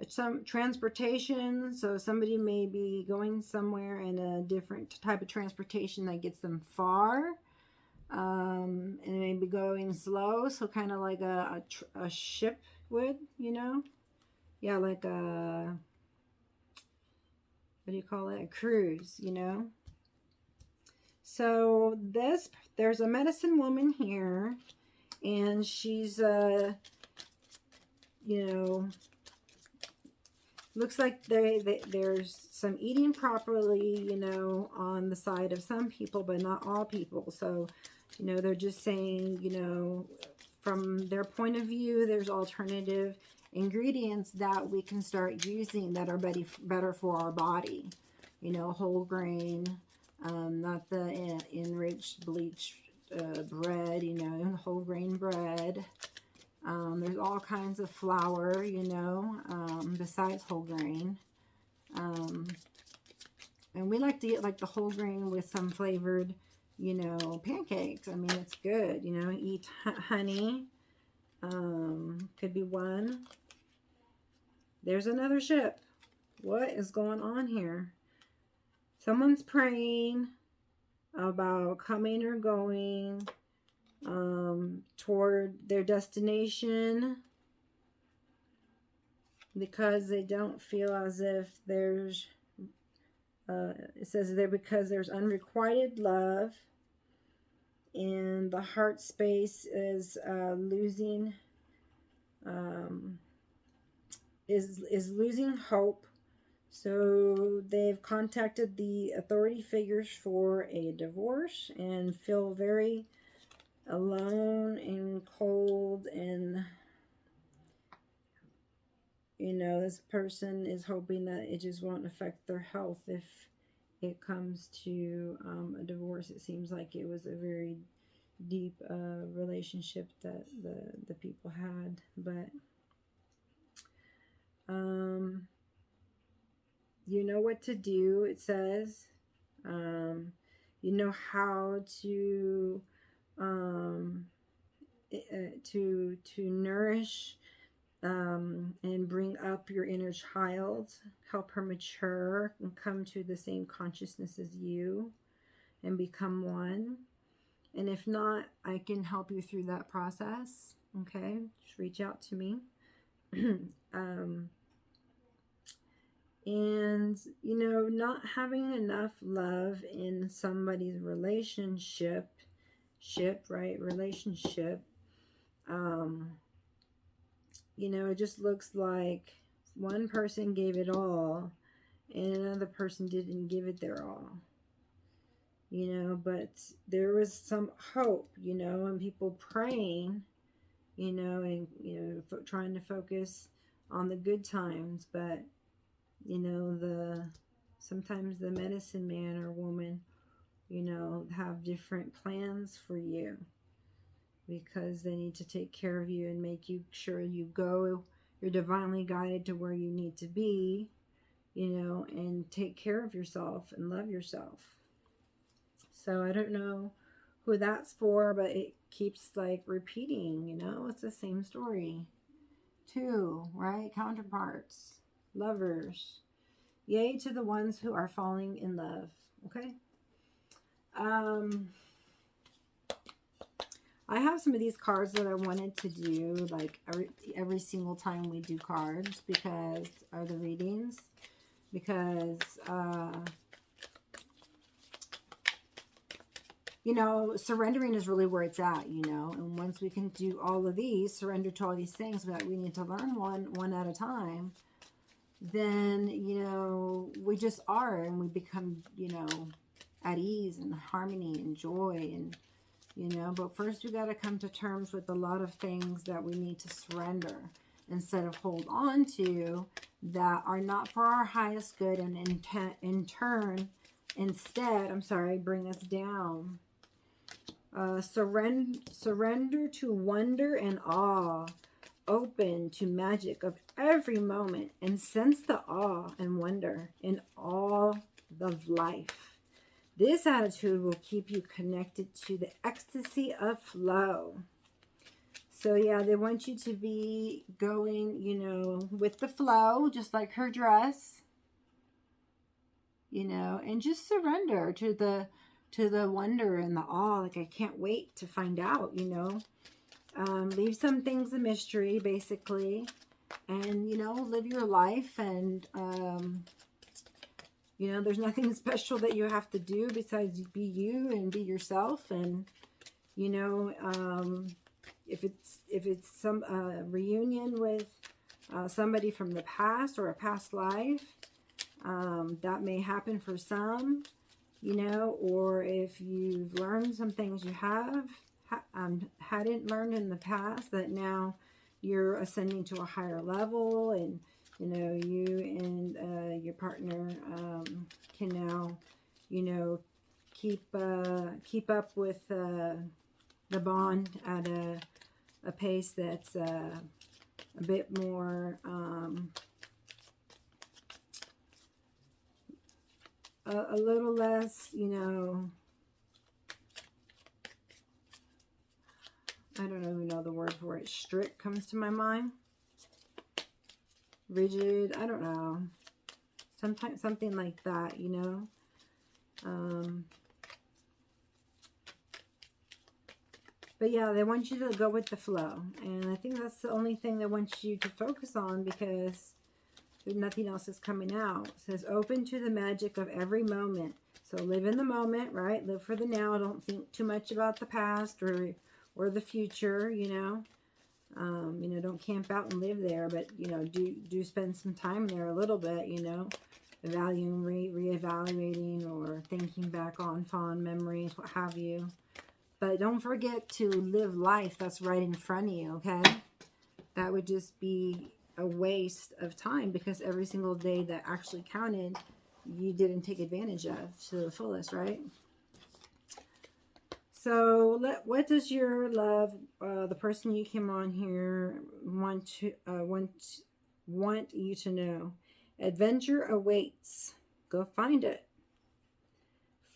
some transportation. So somebody may be going somewhere in a different type of transportation that gets them far. And maybe going slow. So kind of like a ship would, Yeah, like a, what do you call it? A cruise, So there's a medicine woman here, and she's, looks like there's some eating properly, on the side of some people, but not all people. So, they're just saying, from their point of view, there's alternative ingredients that we can start using that are better for our body. Whole grain, not the enriched, bleached bread, whole grain bread. There's all kinds of flour, besides whole grain. And we like to get like the whole grain with some flavored, pancakes. I mean, it's good, eat honey. Could be one. There's another ship. What is going on here? Someone's praying about coming or going toward their destination because they don't feel as if there's it says there because there's unrequited love, and the heart space is losing losing hope. So they've contacted the authority figures for a divorce and feel very alone and cold, and you know, this person is hoping that it just won't affect their health if it comes to a divorce. It seems like it was a very deep relationship that the people had, but you know what to do, it says. You know how to nourish and bring up your inner child, help her mature and come to the same consciousness as you and become one. And if not, I can help you through that process. Okay, just reach out to me. And you know, not having enough love in somebody's relationship, you know, it just looks like one person gave it all and another person didn't give it their all, you know, but there was some hope, you know, and people praying, you know, and, you know, trying to focus on the good times, but, you know, sometimes the medicine man or woman, you know, have different plans for you because they need to take care of you and make you sure you're divinely guided to where you need to be, you know, and take care of yourself and love yourself. So I don't know who that's for, but it keeps like repeating, you know, it's the same story. Two, right? Counterparts, lovers. Yay to the ones who are falling in love. Okay. I have some of these cards that I wanted to do like every single time we do cards because are the readings, because you know, surrendering is really where it's at, you know, and once we can do all of these, surrender to all these things that we need to learn one at a time, then, you know, we just are, and we become, you know, at ease and harmony and joy, and, you know, but first we got to come to terms with a lot of things that we need to surrender instead of hold on to that are not for our highest good, and in turn, instead, bring us down. Surrender to wonder and awe, open to magic of every moment, and sense the awe and wonder in all of life. This attitude will keep you connected to the ecstasy of flow. So yeah, they want you to be going, you know, with the flow, just like her dress, you know, and just surrender to the wonder and the awe. Like, I can't wait to find out, you know. Leave some things a mystery, basically, and, you know, live your life. And, you know, there's nothing special that you have to do besides be you and be yourself. And, you know, if it's some reunion with somebody from the past or a past life, that may happen for some, you know, or if you've learned some things you hadn't learned in the past, that now you're ascending to a higher level, and, you know, you and your partner can now, you know, keep up with the bond at a pace that's a bit more a little less, you know, I don't even know the word for it. Strict comes to my mind. rigid. I don't know. Sometimes something like that, you know. But yeah, they want you to go with the flow. And I think that's the only thing they want you to focus on, because nothing else is coming out. It says, open to the magic of every moment. So live in the moment, right? Live for the now. Don't think too much about the past or the future, you know. You know, don't camp out and live there, but, you know, do spend some time there a little bit, you know, evaluating, reevaluating, or thinking back on fond memories, what have you. But don't forget to live life that's right in front of you, okay? That would just be a waste of time, because every single day that actually counted, you didn't take advantage of to the fullest, right? So what does your love, the person you came on here, want you to know? Adventure awaits. Go find it.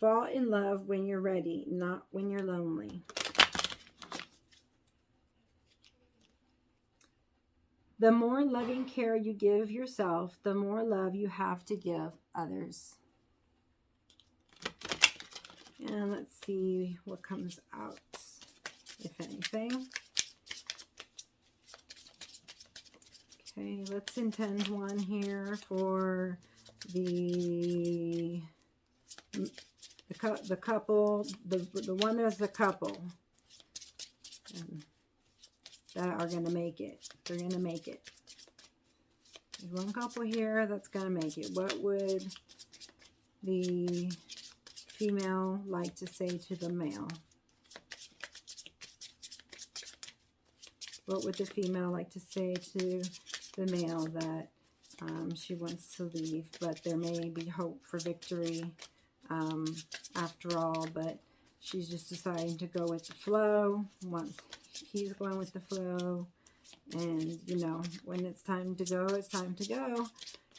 Fall in love when you're ready, not when you're lonely. The more loving care you give yourself, the more love you have to give others. And let's see what comes out, if anything. Okay, let's intend one here for the couple, the one that's the couple that are going to make it. They're going to make it. There's one couple here that's going to make it. What would the female like to say to the male? What would the female like to say to the male that she wants to leave, but there may be hope for victory after all, but she's just deciding to go with the flow. Once he's going with the flow, and, you know, when it's time to go, it's time to go,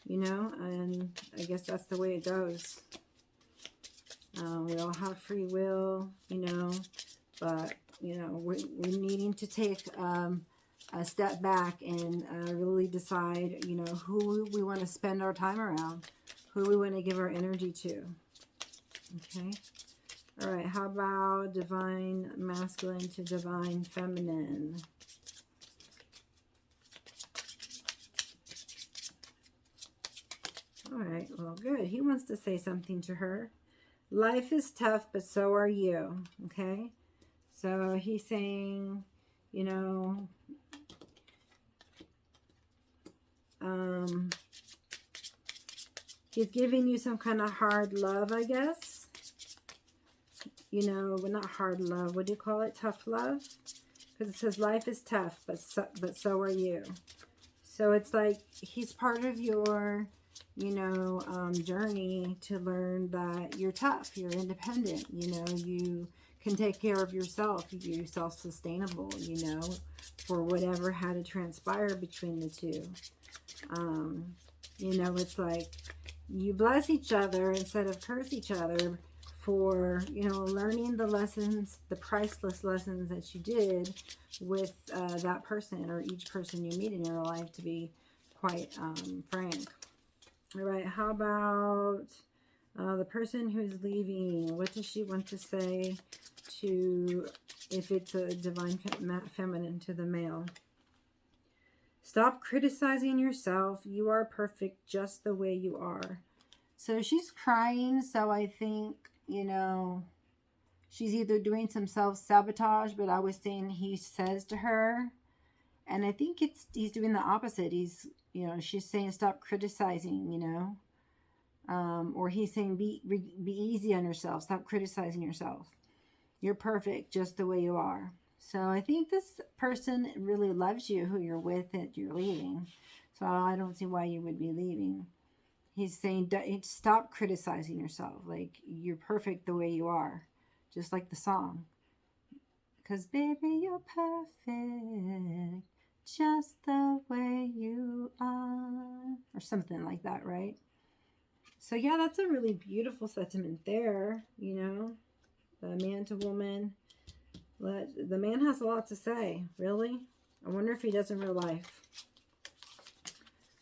you know, and I guess that's the way it goes. We all have free will, you know, but, you know, we're needing to take a step back and really decide, you know, who we want to spend our time around, who we want to give our energy to. Okay. All right. How about divine masculine to divine feminine? All right. Well, good. He wants to say something to her. Life is tough, but so are you. Okay. So he's saying, you know, he's giving you some kind of hard love, I guess. You know, but not hard love. What do you call it? Tough love? Because it says life is tough, but so are you. So it's like he's part of your, you know, journey to learn that you're tough, you're independent, you know, you can take care of yourself, you're self-sustainable, you know, for whatever had to transpire between the two. You know, it's like you bless each other instead of curse each other for, you know, learning the lessons, the priceless lessons that you did with that person, or each person you meet in your life, to be quite frank. All right, how about the person who's leaving? What does she want to say to, if it's a divine feminine, to the male? Stop criticizing yourself. You are perfect just the way you are. So she's crying, so I think, you know, she's either doing some self-sabotage, but I was saying he says to her, and I think he's doing the opposite. He's, you know, she's saying stop criticizing, you know, or he's saying be easy on yourself. Stop criticizing yourself. You're perfect just the way you are. So I think this person really loves you, who you're with, that you're leaving. So I don't see why you would be leaving. He's saying stop criticizing yourself. Like, you're perfect the way you are. Just like the song. Because baby, you're perfect just the way you are. Or something like that, right? So yeah, that's a really beautiful sentiment there, you know. The man to woman. The man has a lot to say. Really? I wonder if he does in real life.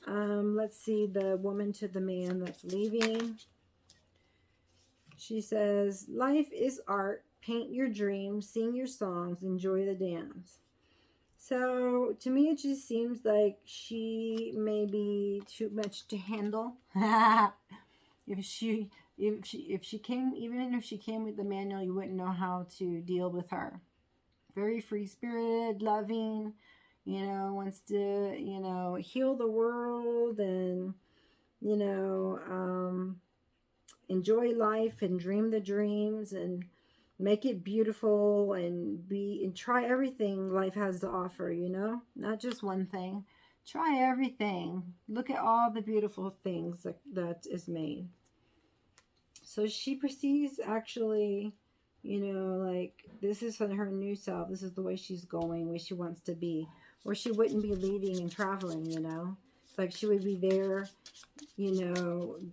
Let's see, the woman to the man that's leaving. She says, life is art. Paint your dreams, sing your songs, enjoy the dance. So to me, it just seems like she may be too much to handle. if she came, even if she came with the manual, you wouldn't know how to deal with her. Very free spirited, loving, wants to, heal the world and, enjoy life and dream the dreams and make it beautiful and try everything life has to offer, not just one thing. Try everything. Look at all the beautiful things that is made. So she perceives actually, like this is her new self. This is the way she's going, where she wants to be, or she wouldn't be leaving and traveling, It's like she would be there,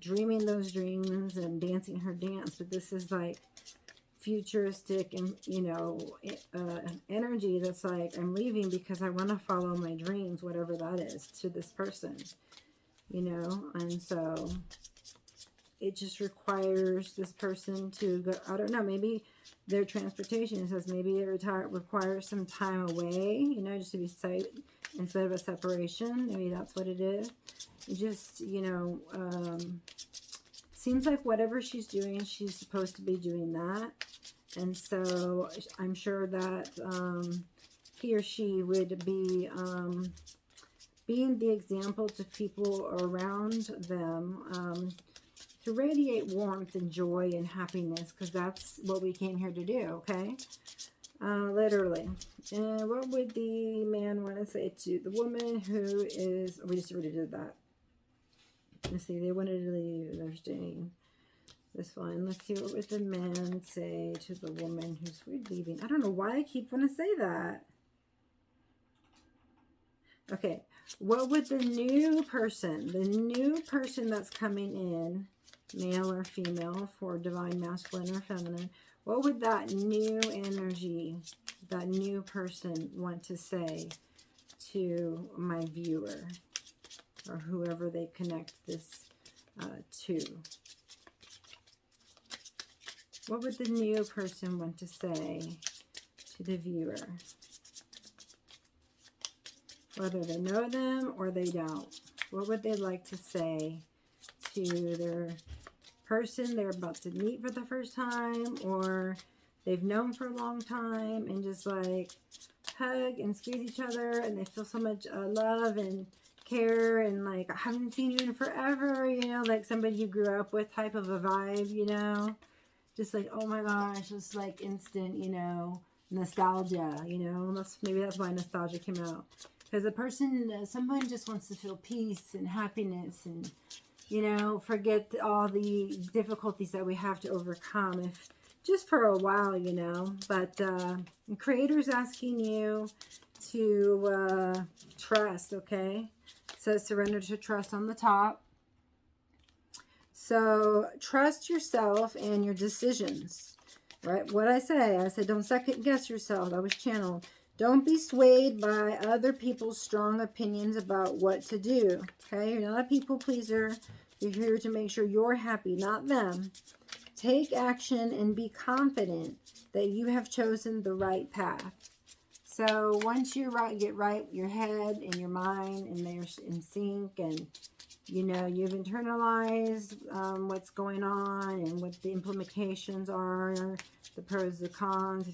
dreaming those dreams and dancing her dance. But this is like futuristic and, energy that's like, I'm leaving because I want to follow my dreams, whatever that is, to this person, and so it just requires this person to go, I don't know, maybe their transportation, it says maybe it requires some time away, just to be safe instead of a separation. Maybe that's what it is. It just, seems like whatever she's doing, she's supposed to be doing that. And so I'm sure that he or she would be being the example to people around them, to radiate warmth and joy and happiness, because that's what we came here to do, okay? Literally. And what would the man want to say to the woman who is, we just already did that. Let's see, they wanted to leave, they're staying. This one, let's see, what would the man say to the woman who's leaving? I don't know why I keep wanting to say that. Okay, what would the new person that's coming in, male or female, for divine masculine or feminine, what would that new energy, that new person want to say to my viewer or whoever they connect this to? What would the new person want to say to the viewer? Whether they know them or they don't. What would they like to say to their person they're about to meet for the first time, or they've known for a long time, and just like hug and squeeze each other, and they feel so much love and care, and like, I haven't seen you in forever, like somebody you grew up with type of a vibe, just like, oh my gosh, just like instant, nostalgia, maybe that's why nostalgia came out. Because a person, someone just wants to feel peace and happiness and, forget all the difficulties that we have to overcome, if just for a while, But the Creator's asking you to trust, okay? It says surrender to trust on the top. So trust yourself and your decisions, right? What I said, don't second guess yourself. That was channeled. Don't be swayed by other people's strong opinions about what to do, okay? You're not a people pleaser. You're here to make sure you're happy, not them. Take action and be confident that you have chosen the right path. So once you get right, your head and your mind, and they're in sync, and you've internalized what's going on and what the implications are, the pros, the cons.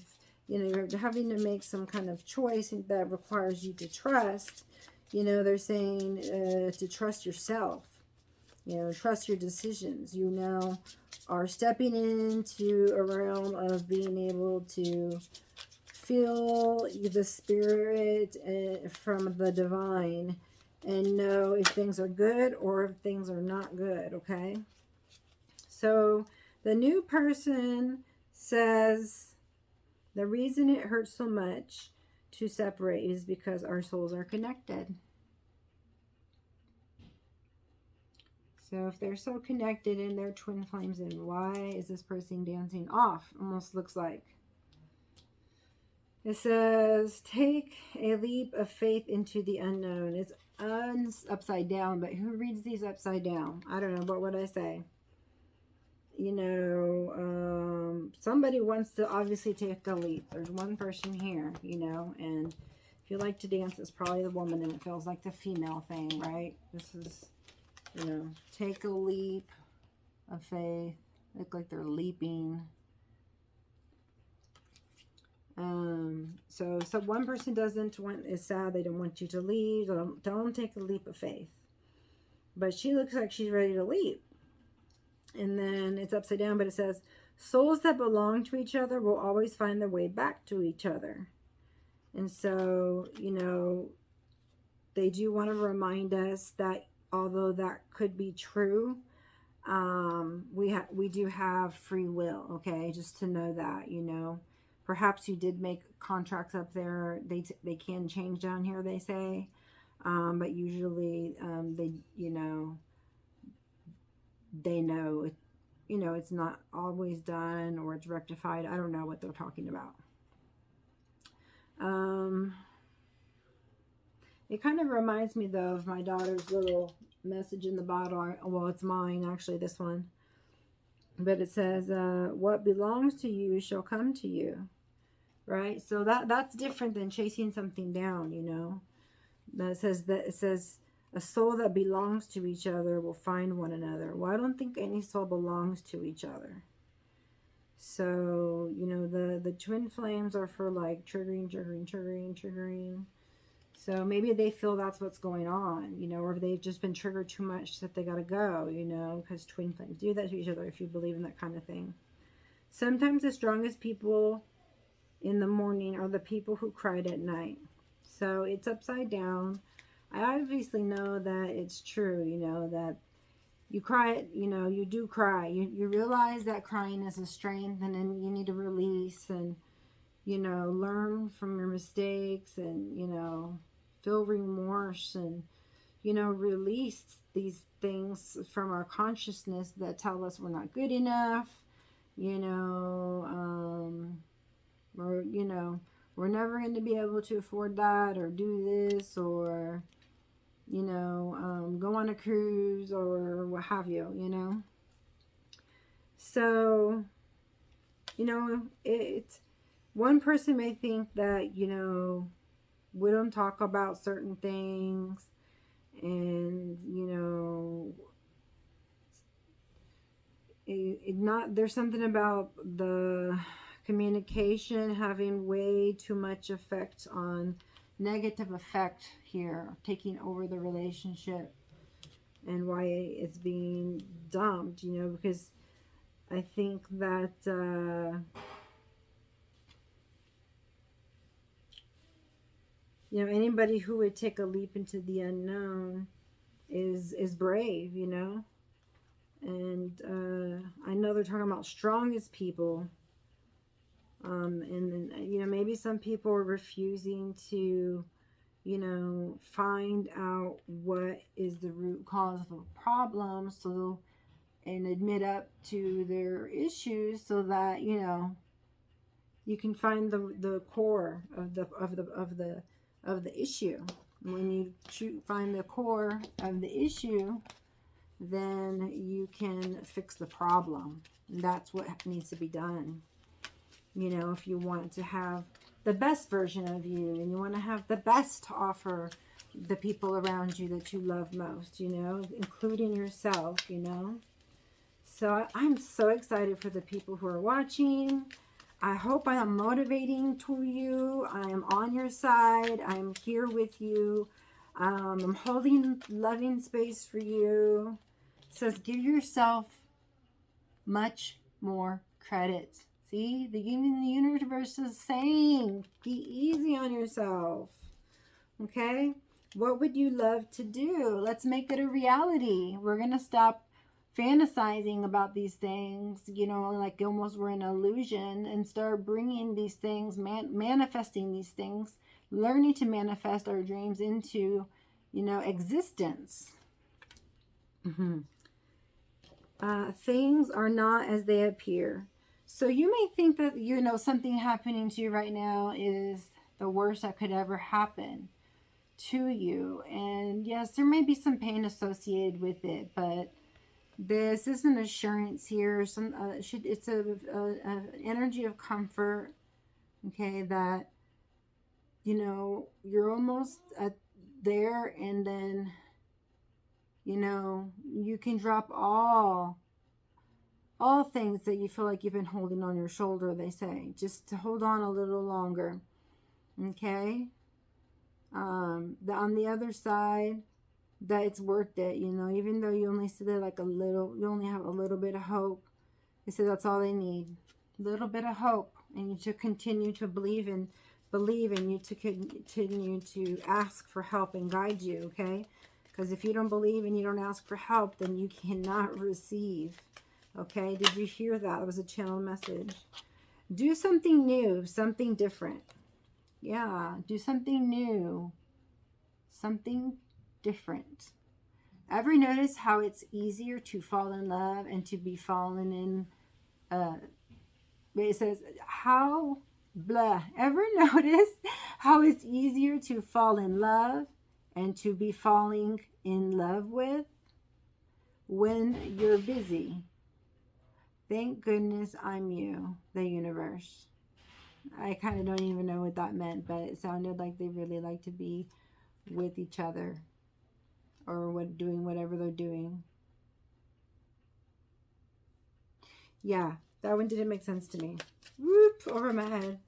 You're having to make some kind of choice that requires you to trust. They're saying to trust yourself. Trust your decisions. You now are stepping into a realm of being able to feel the spirit from the divine and know if things are good or if things are not good, okay? So the new person says the reason it hurts so much to separate is because our souls are connected. So if they're so connected in their twin flames, then why is this person dancing off? Almost looks like. It says, take a leap of faith into the unknown. It's upside down, but who reads these upside down? I don't know. What would I say? You know, somebody wants to obviously take a leap. There's one person here, you know, and if you like to dance, it's probably the woman, and it feels like the female thing, right? This is, you know, take a leap of faith. Look like they're leaping. So one person is sad. They don't want you to leave. Don't take a leap of faith. But she looks like she's ready to leap. And then it's upside down, but it says, souls that belong to each other will always find their way back to each other. And so, you know, they do want to remind us that although that could be true, we do have free will, okay? Just to know that, you know. Perhaps you did make contracts up there. They can change down here, they say. But usually they, you know, they know, you know, it's not always done or it's rectified. I don't know what they're talking about. It kind of reminds me, though, of my daughter's little message in the bottle. Well, it's mine, actually, this one. But it says, what belongs to you shall come to you. Right? So that's different than chasing something down, you know. It says a soul that belongs to each other will find one another. Well, I don't think any soul belongs to each other. So, you know, the twin flames are for like triggering. So maybe they feel that's what's going on, you know, or they've just been triggered too much that they got to go, you know, because twin flames do that to each other, if you believe in that kind of thing. Sometimes the strongest people in the morning are the people who cried at night. So it's upside down. I obviously know that it's true, you know, that you cry, you know, you do cry. You realize that crying is a strength, and then you need to release and, you know, learn from your mistakes and, you know, feel remorse and, you know, release these things from our consciousness that tell us we're not good enough, you know, or, you know, we're never going to be able to afford that or do this or, you know, go on a cruise or what have you, you know. So, you know, one person may think that, you know, we don't talk about certain things and, you know, there's something about the communication having way too much effect on negative effect here, taking over the relationship, and why it's being dumped, you know, because I think that you know, anybody who would take a leap into the unknown is brave, you know. And I know they're talking about strongest people. And you know, maybe some people are refusing to, you know, find out what is the root cause of a problem, so and admit up to their issues, so that, you know, you can find the core of the issue. When you find the core of the issue, then you can fix the problem. And that's what needs to be done. You know, if you want to have the best version of you and you want to have the best to offer the people around you that you love most, you know, including yourself, you know. So I'm so excited for the people who are watching. I hope I am motivating to you. I am on your side. I'm here with you. I'm holding loving space for you. It says, give yourself much more credit. See, the universe is saying, be easy on yourself. Okay? What would you love to do? Let's make it a reality. We're going to stop fantasizing about these things, you know, like almost we're in an illusion, and start bringing these things, manifesting these things, learning to manifest our dreams into, you know, existence. Things are not as they appear. So you may think that, something happening to you right now is the worst that could ever happen to you. And yes, there may be some pain associated with it, but this is an assurance here. It's a energy of comfort. Okay, that you're almost there, and then you can drop all things that you feel like you've been holding on your shoulder. They say just to hold on a little longer. Okay. On the other side, that it's worth it, even though you only see that like you only have a little bit of hope. They say that's all they need, a little bit of hope, and you to continue to believe and you to continue to ask for help and guide you, okay? Because if you don't believe and you don't ask for help, then you cannot receive, okay? Did you hear that? It was a channel message. Do something new, something different. Yeah, do something new, something different. Ever notice how it's easier to fall in love and to be fallen in? It says how blah. Ever notice how it's easier to fall in love and to be falling in love with when you're busy? Thank goodness I'm you, the universe. I kind of don't even know what that meant, but it sounded like they really like to be with each other, or doing whatever they're doing. Yeah, that one didn't make sense to me. Whoop, over my head.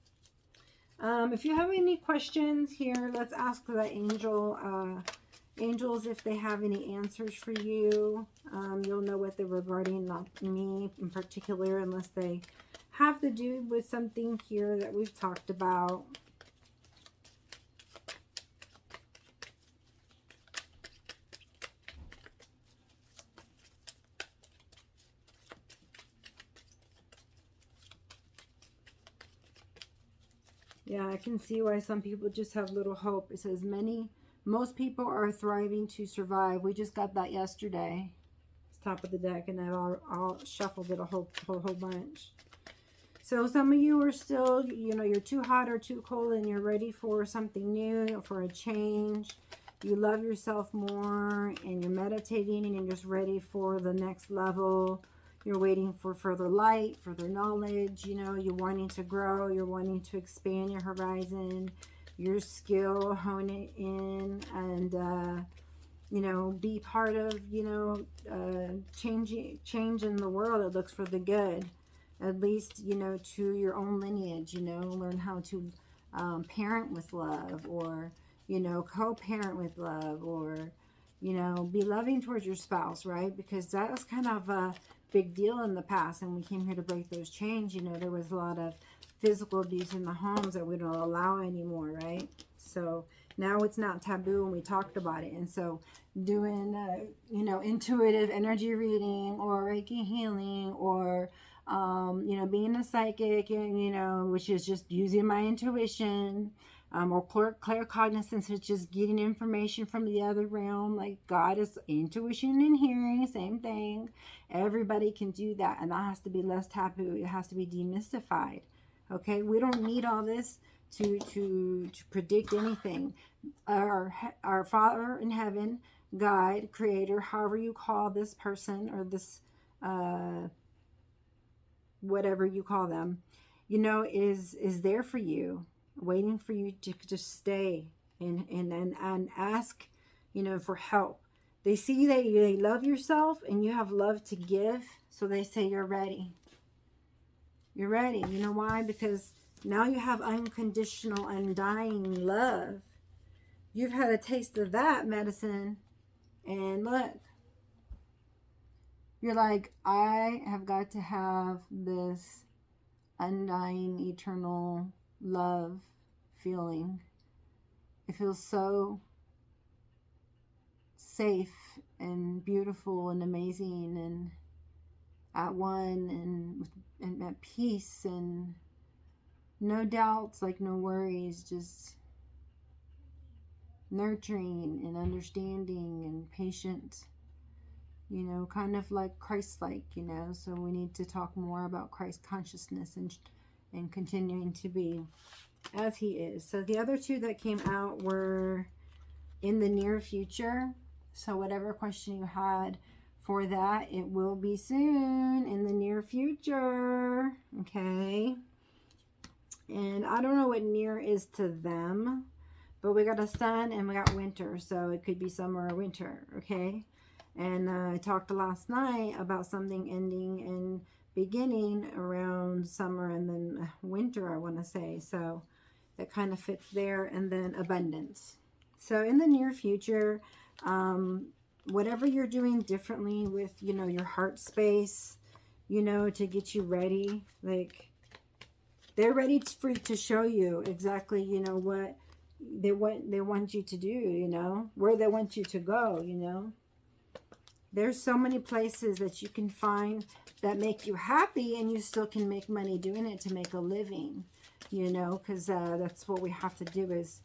If you have any questions here, let's ask the angels if they have any answers for you. You'll know what they're regarding, not me in particular, unless they have to do with something here that we've talked about. Yeah, I can see why some people just have little hope. It says most people are thriving to survive. We just got that yesterday. It's top of the deck, and I've all shuffled it a whole bunch. So some of you are still, you're too hot or too cold, and you're ready for something new, for a change. You love yourself more, and you're meditating, and you're just ready for the next level. You're waiting for further light, further knowledge. You're wanting to grow. You're wanting to expand your horizon, your skill, hone it in, and, be part of, change in the world. It looks for the good, at least, to your own lineage, learn how to parent with love, or, co-parent with love, or, be loving towards your spouse, right? Because that was kind of a big deal in the past, and we came here to break those chains. There was a lot of physical abuse in the homes that we don't allow anymore, right? So now it's not taboo, and we talked about it. And so doing intuitive energy reading, or Reiki healing, or being a psychic, which is just using my intuition, or claircognizance, which is getting information from the other realm. Like God is intuition and hearing, same thing. Everybody can do that, and that has to be less taboo. It has to be demystified. Okay, we don't need all this to predict anything. Our Father in heaven, God, Creator, however you call this person, or this whatever you call them, is there for you, waiting for you to just stay and ask, for help. They see that you love yourself and you have love to give, so they say you're ready. You're ready. You know why? Because now you have unconditional, undying love. You've had a taste of that medicine, and look, you're like, I have got to have this undying, eternal love feeling. It feels so safe and beautiful and amazing, and at one, and at peace, and no doubts, like no worries, just nurturing and understanding and patient. you know, kind of like Christ-like, you know. So we need to talk more about Christ consciousness and continuing to be as he is. So the other two that came out were in the near future. So whatever question you had for that, it will be soon in the near future. Okay. And I don't know what near is to them, but we got a sun and we got winter. So it could be summer or winter. Okay. And I talked last night about something ending and beginning around summer and then winter, I want to say. So that kind of fits there. And then abundance. So in the near future, whatever you're doing differently with, you know, your heart space, you know, to get you ready, like they're ready to show you exactly, you know, what they want you to do, you know, where they want you to go, you know. There's so many places that you can find that make you happy and you still can make money doing it to make a living, you know, because that's what we have to do is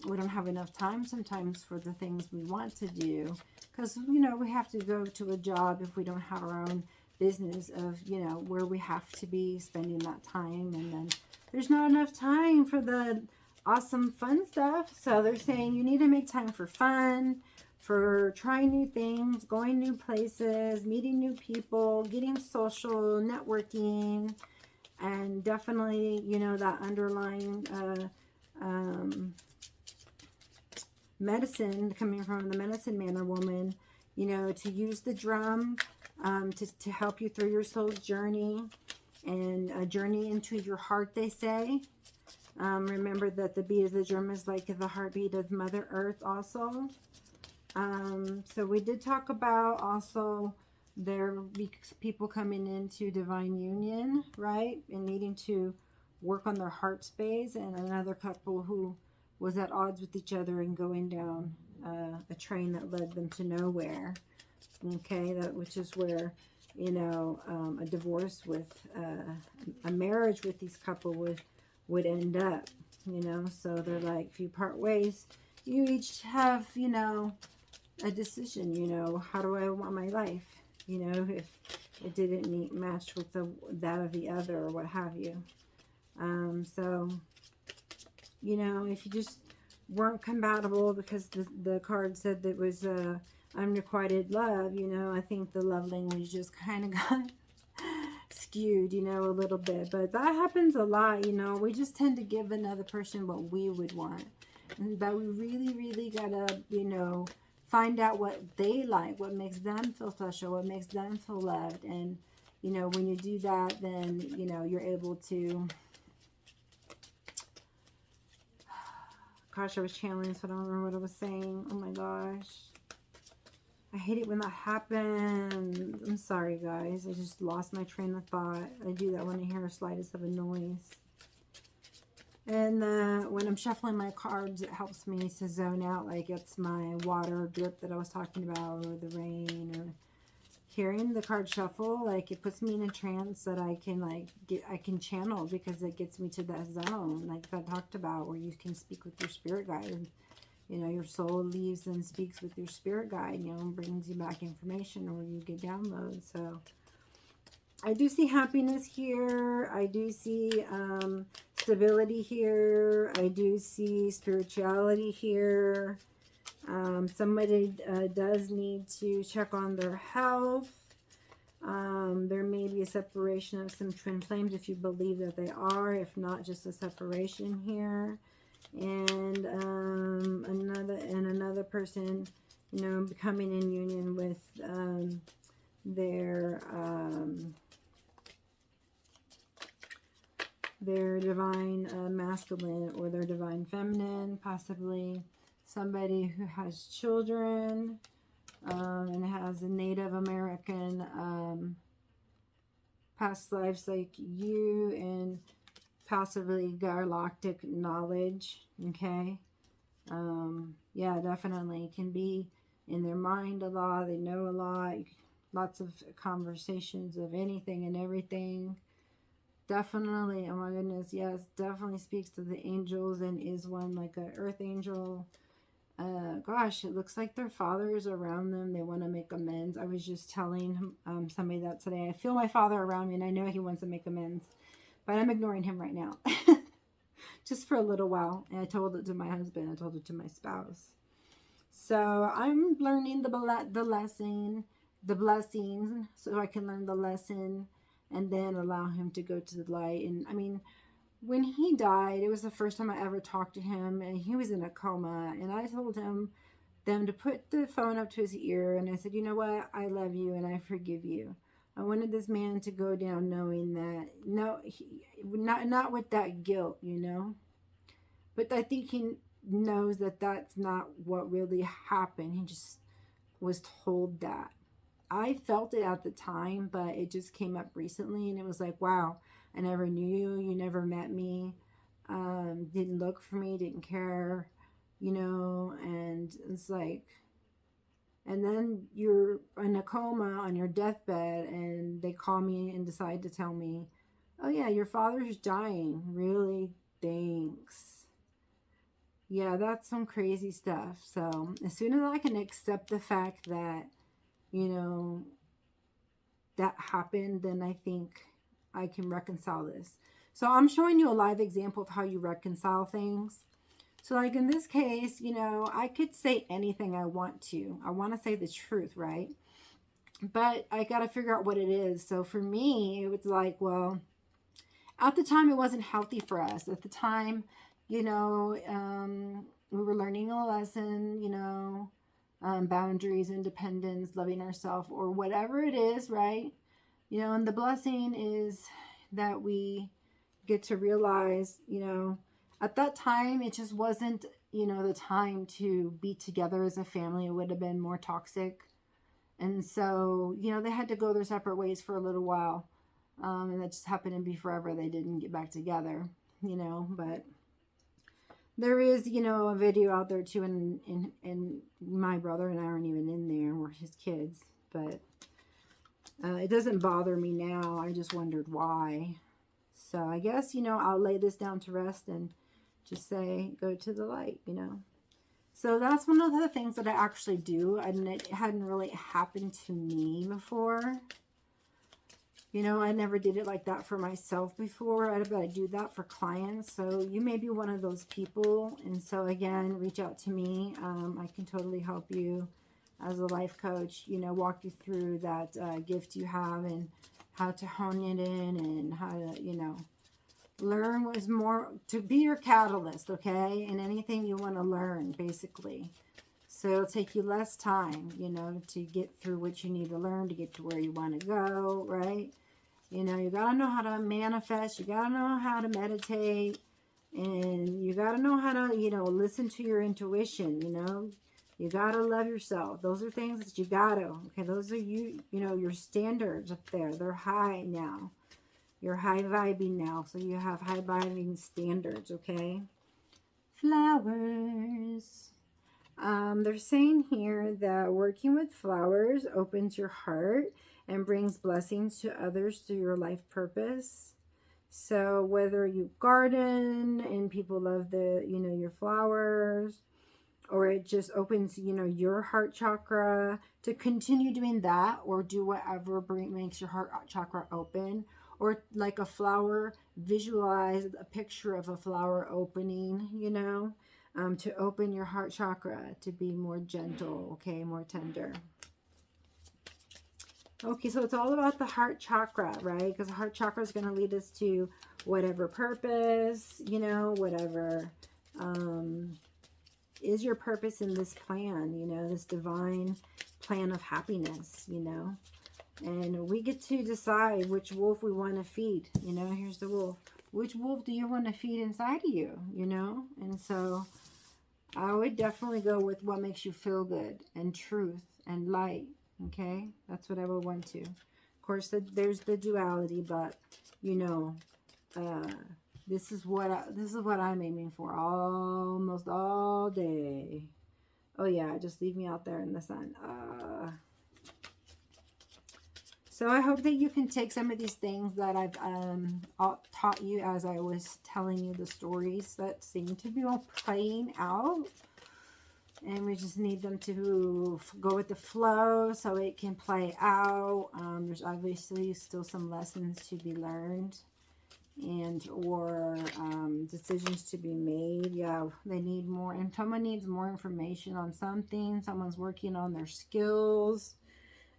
we don't have enough time sometimes for the things we want to do because, you know, we have to go to a job if we don't have our own business of, you know, where we have to be spending that time. And then there's not enough time for the awesome fun stuff. So they're saying you need to make time for fun, for trying new things, going new places, meeting new people, getting social, networking, and definitely, you know, that underlying medicine coming from the medicine man or woman, you know, to use the drum to help you through your soul's journey and a journey into your heart, they say. Remember that the beat of the drum is like the heartbeat of Mother Earth also. So we did talk about also there be people coming into divine union, right? And needing to work on their heart space, and another couple who was at odds with each other and going down a train that led them to nowhere. Okay, that which is where, you know, a divorce with a marriage with these couple would end up, you know. So they're like, if you part ways, you each have, you know, a decision, you know, how do I want my life, you know, if it didn't match with that of the other or what have you. So, you know, if you just weren't compatible because the card said that was unrequited love, you know, I think the love language just kind of got skewed, you know, a little bit. But that happens a lot, you know. We just tend to give another person what we would want. But we really, really gotta, you know, find out what they like, what makes them feel special, what makes them feel loved. And, you know, when you do that, then, you know, you're able to... Gosh, I was channeling, so I don't remember what I was saying. Oh my gosh. I hate it when that happens. I'm sorry, guys. I just lost my train of thought. I do that when I hear the slightest of a noise. And when I'm shuffling my cards, it helps me to zone out. Like it's my water drip that I was talking about, or the rain, or hearing the card shuffle. Like it puts me in a trance that I can I can channel, because it gets me to that zone, like I talked about, where you can speak with your spirit guide. You know, your soul leaves and speaks with your spirit guide, you know, and brings you back information, or you get downloads. So I do see happiness here. I do see stability here. I do see spirituality here. Somebody does need to check on their health. There may be a separation of some twin flames if you believe that they are. If not, just a separation here. And another person, you know, becoming in union with their divine masculine or their divine feminine, possibly somebody who has children and has a Native American past lives like you, and possibly galactic knowledge. Okay. Yeah, definitely can be in their mind a lot. They know a lot. Lots of conversations of anything and everything. Definitely, oh my goodness, yes, definitely speaks to the angels and is one like an earth angel. gosh, it looks like their father is around them. They want to make amends. I was just telling somebody that today. I feel my father around me, and I know he wants to make amends, but I'm ignoring him right now. Just for a little while. And I told it to my husband. I told it to my spouse. So I'm learning the lesson, the blessings, so I can learn the lesson and then allow him to go to the light. And I mean, when he died, it was the first time I ever talked to him, and he was in a coma. And I told them to put the phone up to his ear, and I said, you know what? I love you and I forgive you. I wanted this man to go down knowing that not with that guilt, you know. But I think he knows that that's not what really happened. He just was told that. I felt it at the time, but it just came up recently, and it was like, wow, I never knew you. You never met me. Didn't look for me, didn't care, you know, and it's like, and then you're in a coma on your deathbed, and they call me and decide to tell me, oh, yeah, your father's dying. Really? Thanks. Yeah, that's some crazy stuff. So as soon as I can accept the fact that, you know, that happened, then I think I can reconcile this. So I'm showing you a live example of how you reconcile things. So like in this case, you know, I could say anything I want to. I want to say the truth, right? But I got to figure out what it is. So for me, it was like, well, at the time it wasn't healthy for us. At the time, you know, we were learning a lesson, you know, boundaries, independence, loving ourselves, or whatever it is, right? You know, and the blessing is that we get to realize, you know, at that time, it just wasn't, you know, the time to be together as a family. It would have been more toxic. And so, you know, they had to go their separate ways for a little while. And that just happened to be forever. They didn't get back together, you know, but there is, you know, a video out there too. And my brother and I aren't even in there. We're his kids. But it doesn't bother me now. I just wondered why. So I guess, you know, I'll lay this down to rest and just say, go to the light, you know. So that's one of the things that I actually do. And it hadn't really happened to me before. You know, I never did it like that for myself before. But I do that for clients. So you may be one of those people. And so again, reach out to me. I can totally help you as a life coach, you know, walk you through that gift you have and how to hone it in and how to, you know, learn what is more to be your catalyst, okay? And anything you want to learn, basically. So it'll take you less time, you know, to get through what you need to learn to get to where you want to go, right? You know, you got to know how to manifest. You got to know how to meditate. And you got to know how to, you know, listen to your intuition, you know. You got to love yourself. Those are things that you got to. Okay, those are you know, your standards up there. They're high now. You're high vibing now. So you have high vibing standards, okay? Flowers. They're saying here that working with flowers opens your heart and brings blessings to others through your life purpose. So whether you garden and people love the, you know, your flowers, or it just opens, you know, your heart chakra to continue doing that, or do whatever makes your heart chakra open. Or like a flower, visualize a picture of a flower opening, you know, to open your heart chakra to be more gentle, okay, more tender. Okay, so it's all about the heart chakra, right? Because the heart chakra is going to lead us to whatever purpose, you know, whatever is your purpose in this plan, you know, this divine plan of happiness, you know. And we get to decide which wolf we want to feed, you know. Here's the wolf. Which wolf do you want to feed inside of you, you know? And so I would definitely go with what makes you feel good and truth and light, okay? That's what I would want to. Of course, there's the duality, but, you know, this is what I'm aiming for almost all day. Oh yeah, just leave me out there in the sun. So I hope that you can take some of these things that I've taught you as I was telling you the stories that seem to be all playing out. And we just need them to go with the flow so it can play out. There's obviously still some lessons to be learned and or decisions to be made. Yeah, they need more, and someone needs more information on something. Someone's working on their skills.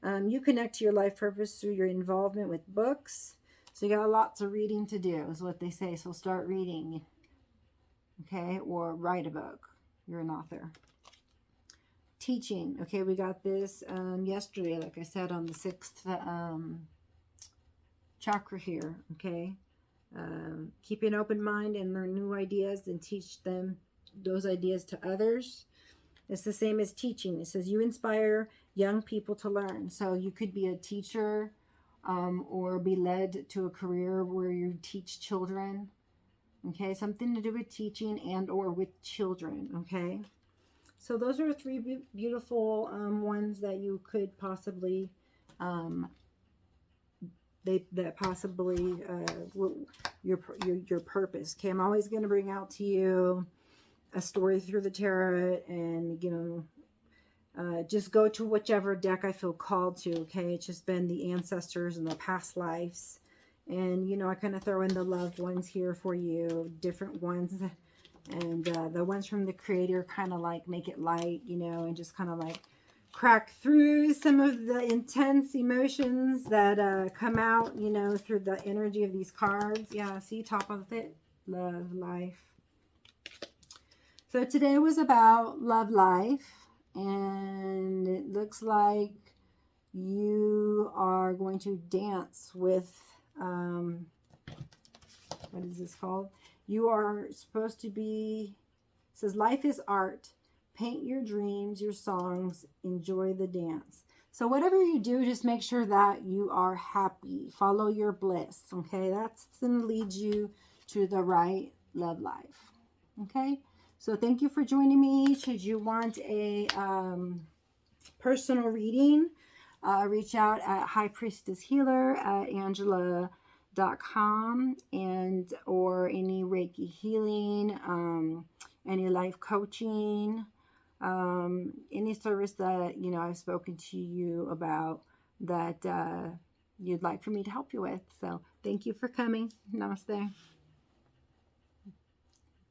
You connect to your life purpose through your involvement with books. So you got lots of reading to do is what they say. So start reading, okay, or write a book. You're an author. Teaching. Okay, we got this yesterday, like I said, on the 6th chakra here. Okay, keep an open mind and learn new ideas and teach them those ideas to others. It's the same as teaching. It says you inspire young people to learn. So you could be a teacher or be led to a career where you teach children. Okay, something to do with teaching and or with children. Okay. So those are 3 beautiful ones that you could possibly, that possibly your purpose. Okay, I'm always going to bring out to you a story through the tarot, and just go to whichever deck I feel called to. Okay, it's just been the ancestors and the past lives, and I kind of throw in the loved ones here for you, different ones. And the ones from the creator kind of like make it light, and just kind of like crack through some of the intense emotions that come out, through the energy of these cards. Yeah, see, top of it, love, life. So today was about love, life, and it looks like you are going to dance with, what is this called? You are supposed to be, it says, life is art. Paint your dreams, your songs, enjoy the dance. So whatever you do, just make sure that you are happy. Follow your bliss, okay? That's going to lead you to the right love life, okay? So thank you for joining me. Should you want a personal reading, reach out at highpriestesshealer@angela.com, and or any Reiki healing, any life coaching, any service that I've spoken to you about that you'd like for me to help you with. So thank you for coming. Namaste.